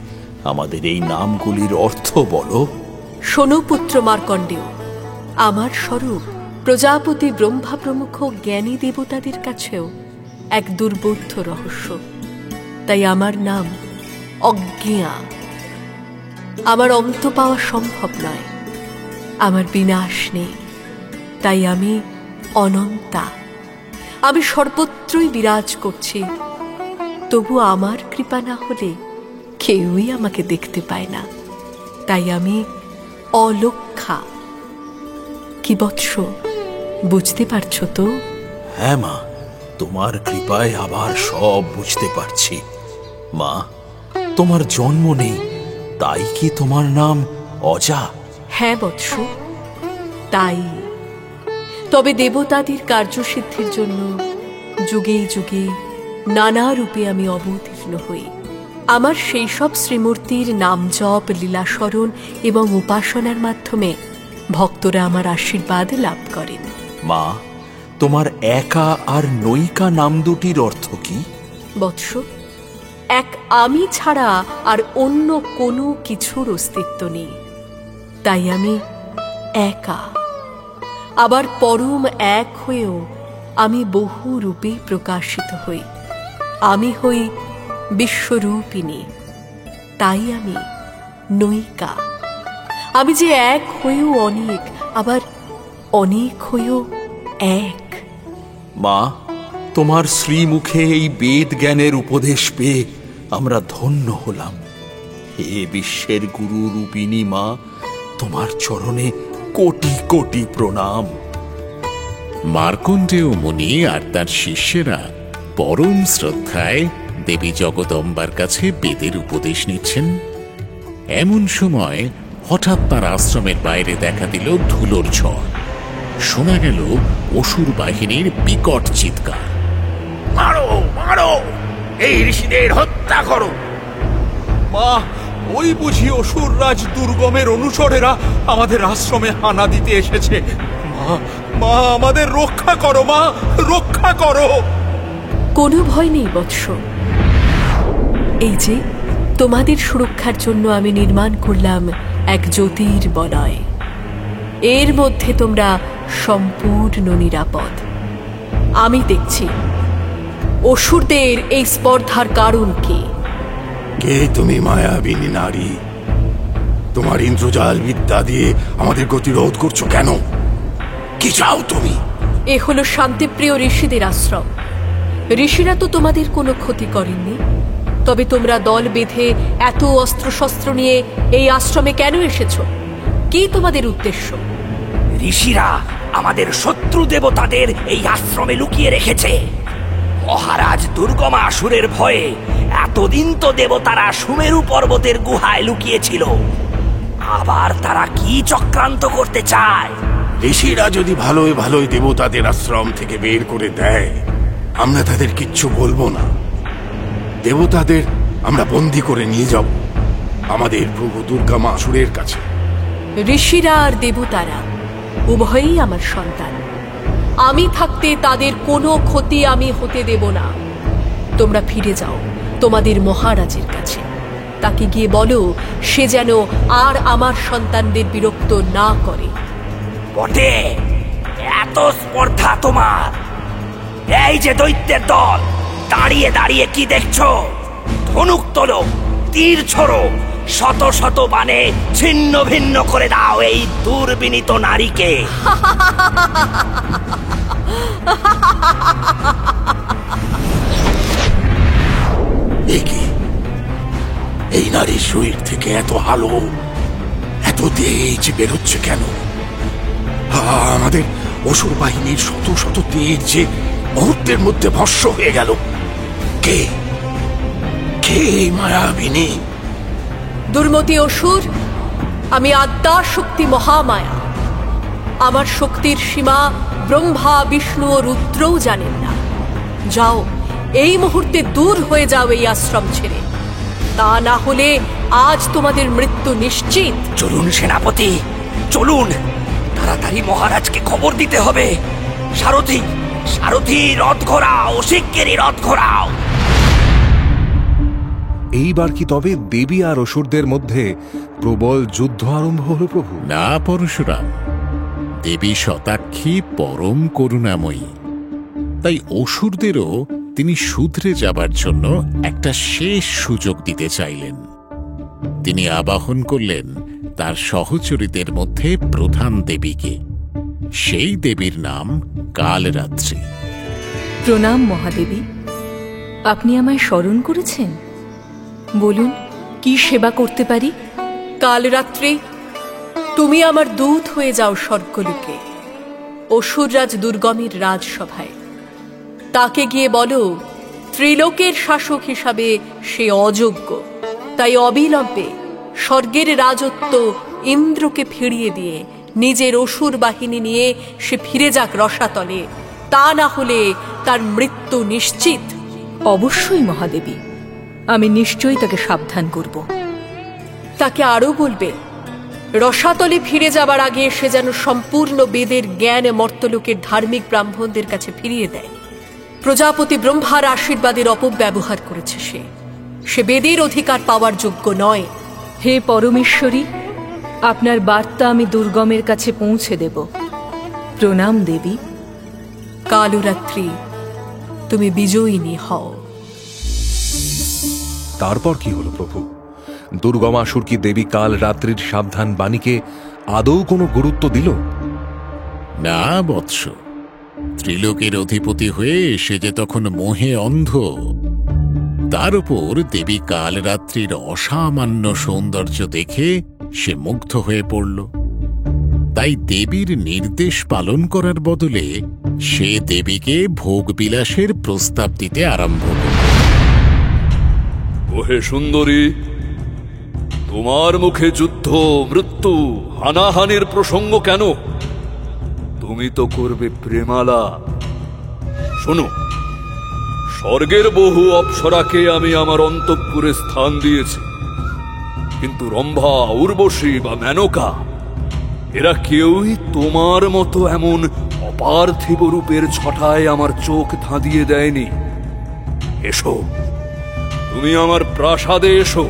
আমাদের এই নামগুলির অর্থ বলো। শোনো পুত্র মার্কণ্ডেয়, আমার স্বরূপ প্রজাপতি, ব্রহ্মা প্রমুখ জ্ঞানী দেবতাদের কাছেও এক দুর্বোধ্য রহস্য। তাই আমার নাম অজ্ঞেয়া। আমার অন্ত পাওয়া সম্ভব নয়, আমার বিনাশ নেই, তাই আমি অনন্তা। আমি সর্বত্রই বিরাজ করছি, তবু আমার কৃপা না হলে কেউই আমাকে দেখতে পায় না, তাই আমি অলক্ষা। কি বৎস, বুঝতে পারছো তো? হ্যাঁ মা, তোমার কৃপায় আবার সব বুঝতে পারছি। মা, তোমার জন্ম নেই, তাই কি তোমার নাম অজা? হ্যাঁ বৎস, তাই। তবে দেবতাদের কার্যসিদ্ধির জন্য যুগে যুগে নানা রূপে আমি অবতীর্ণ হই। আমার সেই সব শ্রীমূর্তির নাম জপ, লীলাস্মরণ এবং উপাসনার মাধ্যমে ভক্তরা আমার আশীর্বাদ লাভ করেন। মা, তোমার একা আর নৈকা নাম দুটির অর্থ কি? বৎস, এক আমি ছাড়া আর অন্য কোনো কিছুর অস্তিত্ব নেই, তাই আমি একা। আবার পরম এক হয়েও আমি বহু রূপে প্রকাশিত হই। আমি হই বিশ্বরূপিণী, তাই আমি নৈকা। আমি যে এক হয়েও অনেক, আবার অনেক হয়েও এক। মা, তোমার শ্রীমুখে এই বেদ জ্ঞানের উপদেশ পেয়ে আমরা ধন্য হলাম। হে বিশ্বের গুরু রূপিণী মা, তোমার চরণে কোটি কোটি প্রণাম। মার্কণ্ডেয় মুনি আর তার শিষ্যেরা পরম শ্রদ্ধায় দেবী জগদম্বার কাছে বেদের উপদেশ নিচ্ছেন। এমন সময় হঠাৎ তার আশ্রমের বাইরে দেখা দিল ধুলোর ঝড়। শোনা গেল অসুর বাহিনীর বিকট চিৎকার। মারো মারো, এই ঋষিদের হত্যা করো। মা, ওই বুঝি অসুররাজ দুর্গমের অনুচরেরা আমাদের আশ্রমে হানা দিতে এসেছে। মা, মা, আমাদের রক্ষা করো। মা, রক্ষা করো। কোনো ভয় নেই বৎস। এই যে তোমাদের সুরক্ষার জন্য আমি নির্মাণ করলাম এক জ্যোতির্বলয়। এর মধ্যে তোমরা সম্পূর্ণ নিরাপদ। আমি দেখছি অসুরদের এই স্পর্ধার কারণ কি। কে তুমি মায়াবিনী নারী? তোমার ইন্দ্রজাল বিদ্যা দিয়ে আমাদের গতিরোধ করছো কেন? কি চাও তুমি? এ হলো শান্তিপ্রিয় ঋষিদের আশ্রম। ঋষিরা তো তোমাদের কোনো ক্ষতি করেননি, তবে তোমরা দল বেঁধে এত অস্ত্রশস্ত্র নিয়ে এই আশ্রমে কেন এসেছো? কি তোমাদের উদ্দেশ্য? ঋষিরা আমাদের শত্রু দেবতাদের এই আশ্রমে লুকিয়ে রেখেছে। মহারাজ দুর্গমাসুরের ভয়ে এতদিন তো দেবতারা সুমেরু পর্বতের গুহায় লুকিয়েছিল। আবার তারা কি চক্রান্ত করতে চায়? ঋষিরা যদি ভালোই ভালোই দেবতাদের আশ্রম থেকে বের করে দেয়, আমরা তাদের কিচ্ছু বলবো না। দেবতাদের আমরা বন্দী করে নিয়ে যাব আমাদের প্রভু দুর্গমাসুরের কাছে। ঋষিরা আর দেবতারা উভয়ই আমার সন্তান। আমি থাকতে তাদের কোনো ক্ষতি আমি হতে দেব না। তোমরা ফিরে যাও তোমাদের মহারাজের কাছে। তাকে গিয়ে বলো সে যেন আর আমার সন্তানদের বিরক্ত না করে। বটে, এত স্পর্ধা তোমার? এই যে দৈত্যের দল, দাঁড়িয়ে দাঁড়িয়ে কি দেখছো? ধনুক তোলো, তীর ছোড়ো, শত শত বাণে ছিন্ন ভিন্ন করে দাও এই দুর্বিনীত নারীকে। এই নারীর শরীর থেকে এত আলো, এত তেজ বেরোচ্ছে কেন? আমাদের অসুর বাহিনীর শত শত তেজ যে মুহূর্তের মধ্যে ভস্ম হয়ে গেল। কে কে এই মায়াবিনী? দুর্মতি অসুর, আমি আদ্যা শক্তি মহামায়া। আমার শক্তির সীমা ব্রহ্মা, বিষ্ণু ও রুদ্রও জানেন না। যাও, এই মুহূর্তে দূর হয়ে যাও এই আশ্রম ছেড়ে, তা না হলে আজ তোমাদের মৃত্যু নিশ্চিত। চলুন সেনাপতি, চলুন, তাড়াতাড়ি মহারাজকে খবর দিতে হবে। সারথি, সারথি, রথ ঘোরাও, শিগগিরই রথ ঘোরাও। এইবার কি তবে দেবী আর অসুরদের মধ্যে প্রবল যুদ্ধ আরম্ভ হলো প্রভু? না পরশুরাম, দেবী শতাক্ষী পরম করুণাময়ী, তাই অসুরদেরও তিনি শুধরে যাবার জন্য একটা শেষ সুযোগ দিতে চাইলেন। তিনি আবাহন করলেন তার সহচরীদের মধ্যে প্রধান দেবীকে। সেই দেবীর নাম কালরাত্রি। প্রণাম মহাদেবী, আপনি আমায় স্মরণ করেছেন? বলুন, কি সেবা করতে পারি? কালরাত্রি, তুমি আমার দূত হয়ে যাও স্বর্গলোকে, অসুররাজ দুর্গমের রাজসভায়। তাকে গিয়ে বলো ত্রিলোকের শাসক হিসাবে সে অযোগ্য, তাই অবিলম্বে স্বর্গের রাজত্ব ইন্দ্রকে ফিরিয়ে দিয়ে নিজের অসুর বাহিনী নিয়ে সে ফিরে যাক রসাতলে, তা না হলে তার মৃত্যু নিশ্চিত। অবশ্যই মহাদেবী, আমি নিশ্চয়ই তাকে সাবধান করব। তাকে আরো বলবে রসাতলে ফিরে যাবার আগে সে যেন সম্পূর্ণ বেদের জ্ঞান মর্তলোকের ধার্মিক ব্রাহ্মণদের কাছে ফিরিয়ে দেয়। প্রজাপতি ব্রহ্মার আশীর্বাদের অপব্যবহার করেছে সে বেদের অধিকার পাওয়ার যোগ্য নয়। হে পরমেশ্বরী, আপনার বার্তা আমি দুর্গমের কাছে পৌঁছে দেব। প্রণাম দেবী। কালরাত্রি, তুমি বিজয়িনী হও। তারপর কি হলো প্রভু? দুর্গমাসুর কি দেবী কাল রাত্রির সাবধান বাণীকে আদৌ কোনো গুরুত্ব দিল? না বৎস, ত্রিলোকের অধিপতি হয়ে সে যে তখন মোহে অন্ধ। তার উপর দেবী কালরাত্রির অসামান্য সৌন্দর্য দেখে সে মুগ্ধ হয়ে পড়ল। তাই দেবীর নির্দেশ পালন করার বদলে সে দেবীকে ভোগবিলাসের প্রস্তাব দিতে আরম্ভ করল। ওহে সুন্দরী, তোমার মুখে যুদ্ধ, মৃত্যু, হানাহানির প্রসঙ্গ কেন? তুমি তো করবে প্রেমালাপ। শোনো, স্বর্গের বহু অপ্সরাকে আমি আমার অন্তঃপুরে স্থান দিয়েছি, কিন্তু রম্ভা, উর্বশী বা মেনকা এরা কেউই তোমার মতো এমন অপার্থিব রূপের ছটায় আমার চোখ ধাঁধিয়ে দেয়নি। এসো, তুমি আমার প্রাসাদে এসো,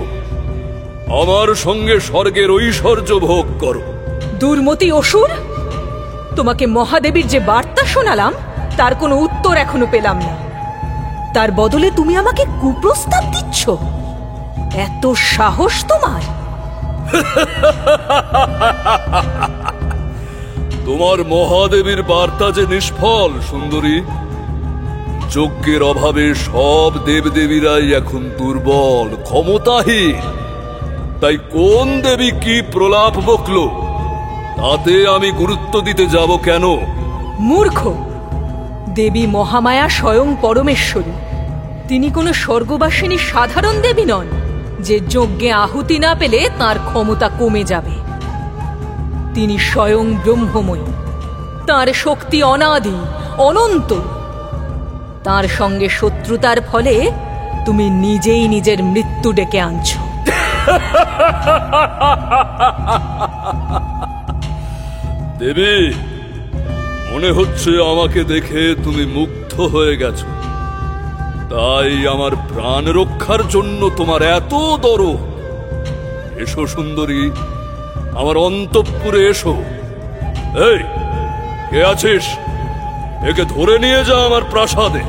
আমার সঙ্গে স্বর্গের ঐশ্বর্য ভোগ করো। দুর্মতি অসুর, তোমাকে মহাদেবীর যে বার্তা শোনালাম তার কোনো উত্তর এখনো পেলাম না। তার বদলে তুমি আমাকে কুপ্রস্তাব দিচ্ছ? এত সাহস তোমার? তোমার মহাদেবীর বার্তা যে নিষ্ফল সুন্দরী। যজ্ঞের অভাবে সব দেবদেবীরাই এখন দুর্বল, ক্ষমতাহীন। তাই কোন দেবী কি প্রলাপ বকল তাতে আমি গুরুত্ব দিতে যাব কেন? মূর্খ! দেবী মহামায়া স্বয়ং পরমেশ্বরী। তিনি কোনো স্বর্গবাসিনী সাধারণ দেবী নন যে যজ্ঞে আহুতি না পেলে তার ক্ষমতা কমে যাবে। তিনি স্বয়ং ব্রহ্মময়ী, তার শক্তি অনাদি, অনন্ত। তার সঙ্গে শত্রুতার ফলে তুমি নিজেই নিজের মৃত্যু ডেকে আনছ। দেবী, মনে হচ্ছে আমাকে দেখে তুমি মুগ্ধ হয়ে গেছো, তাই আমার প্রাণ রক্ষার জন্য তোমার এত দরদ। এসো সুন্দরী, আমার অন্তঃপুরে এসো। এই, কে আছিস? একে ধরে নিয়ে যা আমার প্রাসাদে।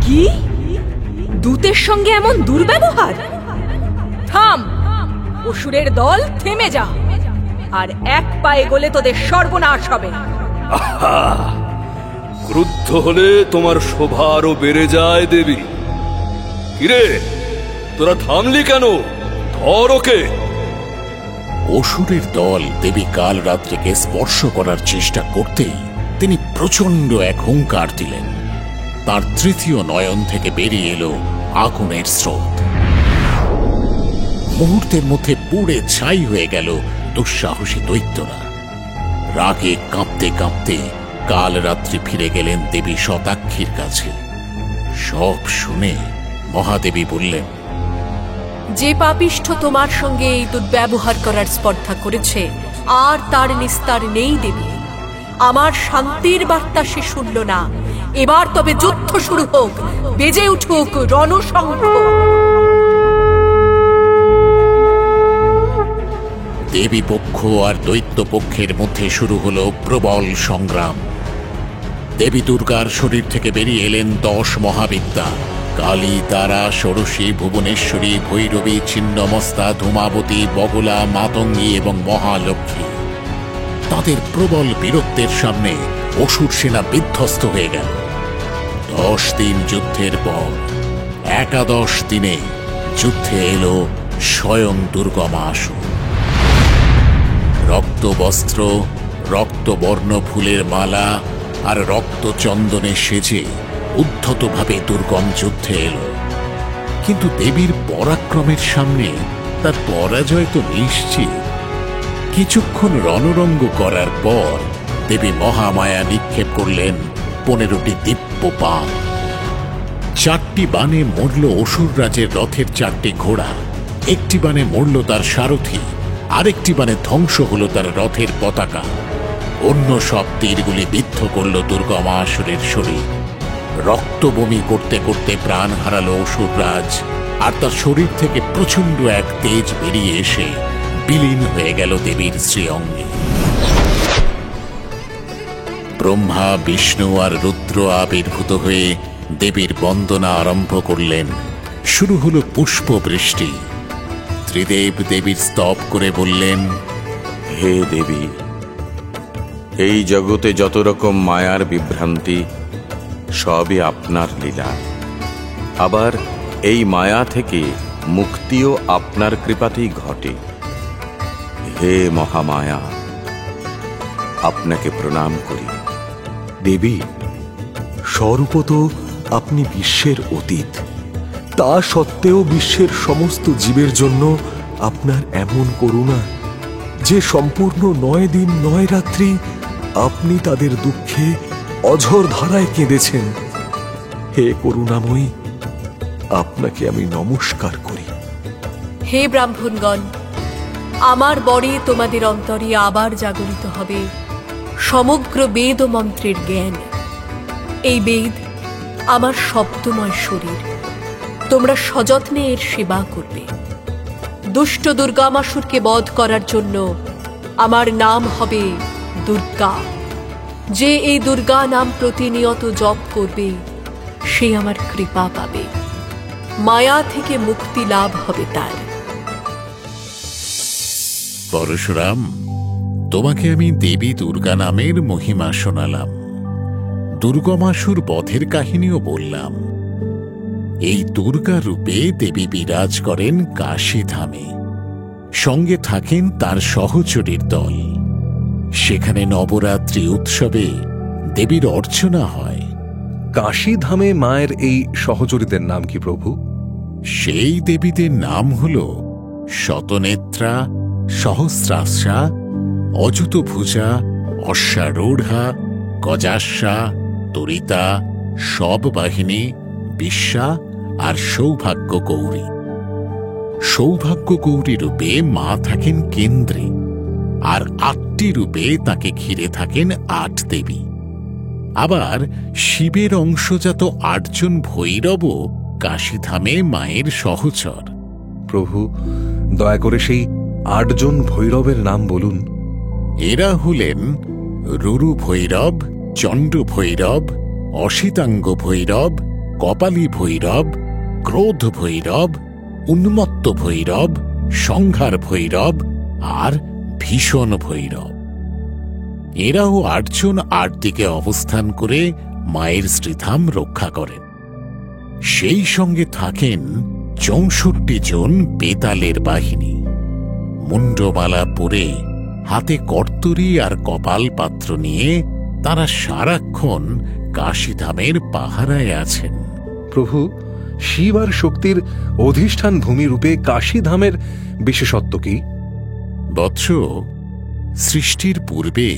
কি? দূতের সঙ্গে এমন দুর্ব্যবহার? থাম, অসুরের দল, থেমে যা, আর এক পায়ে গলে তোদের সর্বনাশ হবে। ক্রুদ্ধ হলে তোমার শোভা আরো বেড়ে যায় দেবী। কিরে, তোরা থামলি কেন? ধর ওকে। অসুরের দল দেবী কাল রাত্রিকে স্পর্শ করার চেষ্টা করতেই তিনি প্রচন্ড এক হুঙ্কার দিলেন। তার তৃতীয় নয়ন থেকে বেরিয়ে এলো আগুনের স্রোত। মুহূর্তের মধ্যে পুড়ে ছাই হয়ে গেল দুঃসাহসী দৈত্যরা। রাগে কাঁপতে কাঁপতে কাল রাত্রি ফিরে গেলেন দেবী শতাক্ষীর কাছে। সব শুনে মহাদেবী বললেন, যে পাপিষ্ঠ তোমার সঙ্গে এই দুর্ব্যবহার করার স্পর্ধা করেছে, আর তার নিস্তার নেই দেবী। আমার শান্তির বার্তা সে শুনল না। এবার তবে যুদ্ধ শুরু হোক, বেজে উঠুক রণশঙ্খ। দেবী পক্ষ আর দৈত্য পক্ষের মধ্যে শুরু হলো প্রবল সংগ্রাম। দেবী দুর্গার শরীর থেকে বেরিয়ে এলেন 10 মহাবিদ্যা: কালী, তারা, ষোড়শী, ভুবনেশ্বরী, ভৈরবী, ছিন্নমস্তা, ধূমাবতী, বগলা, মাতঙ্গী এবং মহালক্ষ্মী। তাদের প্রবল বীরত্বের সামনে অসুর সেনা বিধ্বস্ত হয়ে গেল। 10 দিন যুদ্ধের পর 11 দিনে যুদ্ধে এলো স্বয়ং দুর্গমা আসুর। রক্ত বস্ত্র, রক্তবর্ণ ফুলের মালা আর রক্ত চন্দনে সেজে উদ্ধতভাবে দুর্গম যুদ্ধে এলো। কিন্তু দেবীর পরাক্রমের সামনে তার পরাজয় তো নিশ্চিত। কিছুক্ষণ রণরঙ্গ করার পর দেবী মহামায়া নিক্ষেপ করলেন 15টি দিব্য বাণ। 4টি বাণে মরল অসুররাজের রথের 4টি ঘোড়া, একটি বাণে মরল তার সারথি, আরেকটি বাণে ধ্বংস হল তার রথের পতাকা। অন্য সব তীরগুলি বিদ্ধ করল দুর্গমা আসুরের শরীর। রক্তবমি করতে করতে প্রাণ হারালো অসুররাজ, আর তার শরীর থেকে প্রচন্ড এক তেজ বেরিয়ে এসে বিলীন হয়ে গেল দেবীর শ্রীঅঙ্গে। ব্রহ্মা, বিষ্ণু আর রুদ্র আবির্ভূত হয়ে দেবীর বন্দনা আরম্ভ করলেন। শুরু হলো পুষ্পবৃষ্টি। ত্রিদেব দেবীর স্তব করে বললেন, হে দেবী, এই জগতে যত রকম মায়ার বিভ্রান্তি সবই আপনার লীলা। আবার এই মায়া থেকে মুক্তিও আপনার কৃপাতেই ঘটে। হে মহামায়া, আপনাকে প্রণাম করি। দেবী, স্বরূপ তো আপনি বিশ্বের অতীত, তা সত্ত্বেও বিশ্বের সমস্ত জীবের জন্য আপনার এমন করুণা যে সম্পূর্ণ 9 দিন 9 রাত্রি আপনি তাদের দুঃখে অঝর ধারায় কেঁদেছেন। হে করুণাময়ী, আপনাকে আমি নমস্কার করি। হে ব্রাহ্মণগণ, আমার বরে তোমাদের অন্তরে আবার জাগরিত হবে সমগ্র বেদ ও মন্ত্রের জ্ঞান। এই বেদ আমার শব্দময় শরীর, তোমরা সযত্নে এর সেবা করবে। দুষ্ট দুর্গামাসুরকে বধ করার জন্য আমার নাম হবে দুর্গা। যে এই দুর্গা নাম প্রতিনিয়ত জপ করবে সে আমার কৃপা পাবে, মায়া থেকে মুক্তি লাভ হবে তার। পরশুরাম, তোমাকে আমি দেবী দুর্গা নামের মহিমা শোনালাম, দুর্গমাসুর বধের কাহিনীও বললাম। এই দুর্গা রূপে দেবী বিরাজ করেন কাশীধামে, সঙ্গে থাকেন তার সহচরীর দল। সেখানে নবরাত্রি উৎসবে দেবীর অর্চনা হয়। কাশীধামে মায়ের এই সহচরীদের নাম কি প্রভু? সেই দেবীদের নাম হল শতনেত্রা, সহস্রাস্যা, অযুতভুজা, অশ্বারূঢ়া, গজাস্যা, তরিতা, সববাহিনী, বিশ্বা আর সৌভাগ্য গৌরী। সৌভাগ্য গৌরী রূপে মা থাকেন কেন্দ্রে, আর 8টি রূপে তাকে ঘিরে থাকেন 8 দেবী। আবার শিবের অংশজাত 8 জন ভৈরবও কাশীধামে মায়ের সহচর। প্রভু, দয়া করে সেই 8 জন ভৈরবের নাম বলুন। এরা হলেন রুরু ভৈরব, চণ্ড ভৈরব, অসিতাঙ্গ ভৈরব, কপালী ভৈরব, ক্রোধ ভৈরব, উন্মত্ত ভৈরব, সংহার ভৈরব আর ভীষণ ভৈরব। এরাও 8 জন 8 দিকে অবস্থান করে মায়ের শ্রীধাম রক্ষা করেন। সেই সঙ্গে থাকেন 64 জন বেতালের বাহিনী। মুন্ডমালা পরে, হাতে কর্তরি আর কপাল পাত্র নিয়ে তারা সারাক্ষণ কাশীধামের পাহারায় আছেন। প্রভু, শিব আর শক্তির অধিষ্ঠান ভূমি রূপে কাশীধামের বিশেষত্ব কি? বৎস, সৃষ্টির পূর্বে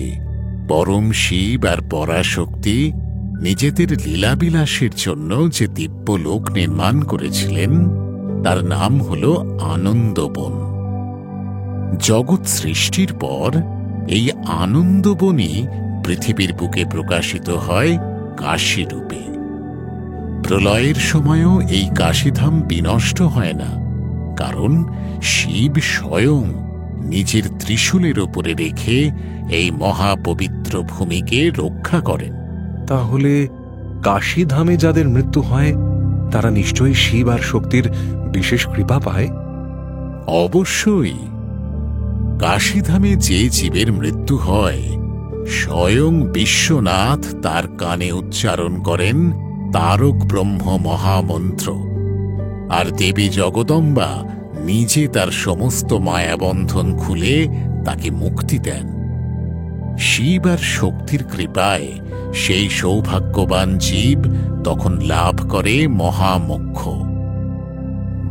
পরম শিব আর পরাশক্তি নিজেদের লীলাবিলাসের জন্য যে দিব্যলোক নির্মাণ করেছিলেন তার নাম হল আনন্দবন। জগৎ সৃষ্টির পর এই আনন্দবনই পৃথিবীর বুকে প্রকাশিত হয় কাশী রূপে। প্রলয়ের সময়ও এই কাশীধাম বিনষ্ট হয় না, কারণ শিব স্বয়ং নিজের ত্রিশূলের ওপরে রেখে এই মহাপবিত্র ভূমিকে রক্ষা করেন। তাহলে কাশীধামে যাদের মৃত্যু হয় তারা নিশ্চয়ই শিব আর শক্তির বিশেষ কৃপা পায়। অবশ্যই। কাশীধামে যে জীবের মৃত্যু হয়, স্বয়ং বিশ্বনাথ তার কানে উচ্চারণ করেন তারক ব্রহ্ম মহামন্ত্র, আর দেবী জগদম্বা নিজে তার সমস্ত মায়াবন্ধন খুলে তাকে মুক্তি দেন। শিব আর শক্তির কৃপায় সেই সৌভাগ্যবান জীব তখন লাভ করে মহামোক্ষ।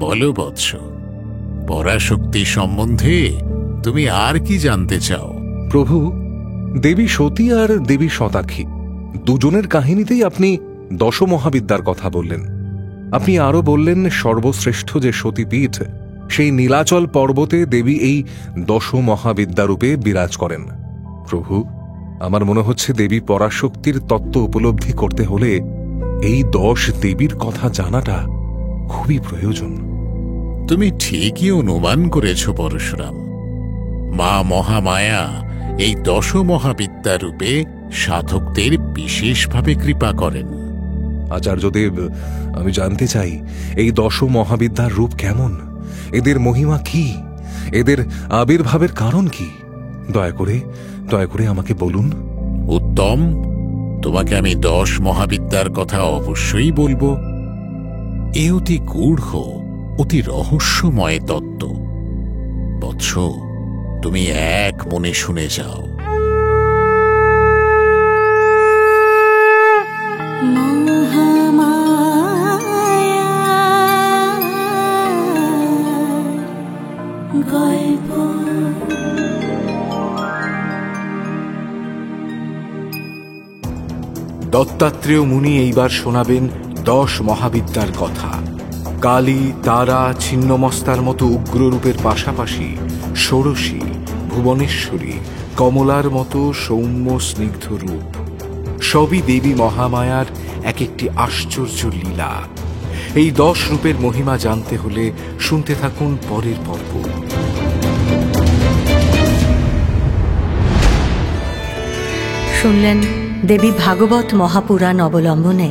বলো বৎস, পরাশক্তি সম্বন্ধে তুমি আর কি জানতে চাও? প্রভু, দেবী সতী আর দেবী শতাক্ষী দুজনের কাহিনীতেই আপনি দশমহাবিদ্যার কথা বললেন। আপনি আরো বললেন সর্বশ্রেষ্ঠ যে সতীপীঠ, সেই নীলাচল পর্বতে দেবী এই দশমহাবিদ্যারূপে বিরাজ করেন। প্রভু, আমার মনে হচ্ছে দেবী পরাশক্তির তত্ত্ব উপলব্ধি করতে হলে এই 10 দেবীর কথা জানাটা খুবই প্রয়োজন। তুমি ঠিকই অনুমান করেছ পরশুরাম। মা মহামায়া এই দশমহাবিদ্যা রূপে সাধকদের বিশেষভাবে কৃপা করেন। আচার্যদেব, আমি জানতে চাই এই দশমহাবিদ্যার রূপ কেমন, এদের মহিমা কি, এদের আবির্ভাবের কারণ কি? দয়া করে আমাকে বলুন। উত্তম, তোমাকে আমি 10 মহাবিদ্যার কথা অবশ্যই বলবো। এ অতি গূঢ়, অতি রহস্যময় তত্ত্ব। বৎস, তুমি এক মনে শুনে যাও। দত্তাত্রেয় মুনি এইবার শোনাবেন 10 মহাবিদ্যার কথা। কালী, তারা, ছিন্নমস্তার মতো উগ্ররূপের পাশাপাশি ষোড়শী, ভুবনেশ্বরী, কমলার মতো সৌম্য স্নিগ্ধ রূপ, সবই দেবী মহামায়ার এক একটি আশ্চর্য লীলা। এই 10 রূপের মহিমা জানতে হলে শুনতে থাকুন পরের পর্ব। শুনলেন দেবী ভাগবত মহাপুরাণ অবলম্বনে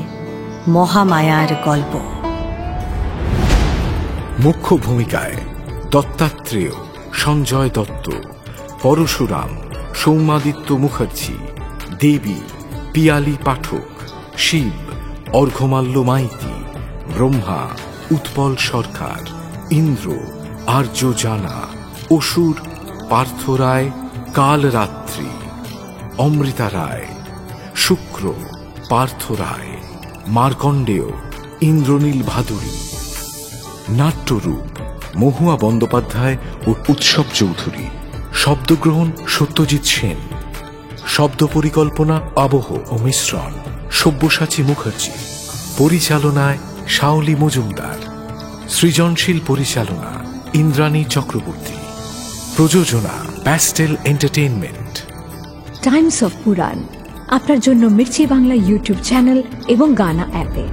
মহামায়ার গল্প। মুখ্য ভূমিকায় দত্তাত্রেয়, সঞ্জয় দত্ত, পরশুরাম, সৌমাদিত্য মুখার্জি, দেবী পিয়ালি পাঠক, শিব অর্ঘ্যমাল্য মাইতি, ব্রহ্মা উৎপল সরকার, ইন্দ্র আর্য জানা, অসুর পার্থ রায়, কালরাত্রি অমৃতা রায়, শুক্র পার্থ রায়, মার্কণ্ডেয় ইন্দ্রনীল ভাদুরী। নাট্যরূপ মহুয়া বন্দ্যোপাধ্যায় ও উৎসব চৌধুরী। শব্দগ্রহণ সত্যজিৎ সেন। শব্দ পরিকল্পনা, আবহ ও মিশ্রণ সব্যসাচী মুখার্জি। পরিচালনায় শাওলি মজুমদার। সৃজনশীল পরিচালনা ইন্দ্রাণী চক্রবর্তী। প্রযোজনা প্যাস্টেল এন্টারটেইনমেন্ট। টাইমস অফ পুরাণ আপনার জন্য মির্চি বাংলা ইউটিউব চ্যানেল এবং গানা অ্যাপে।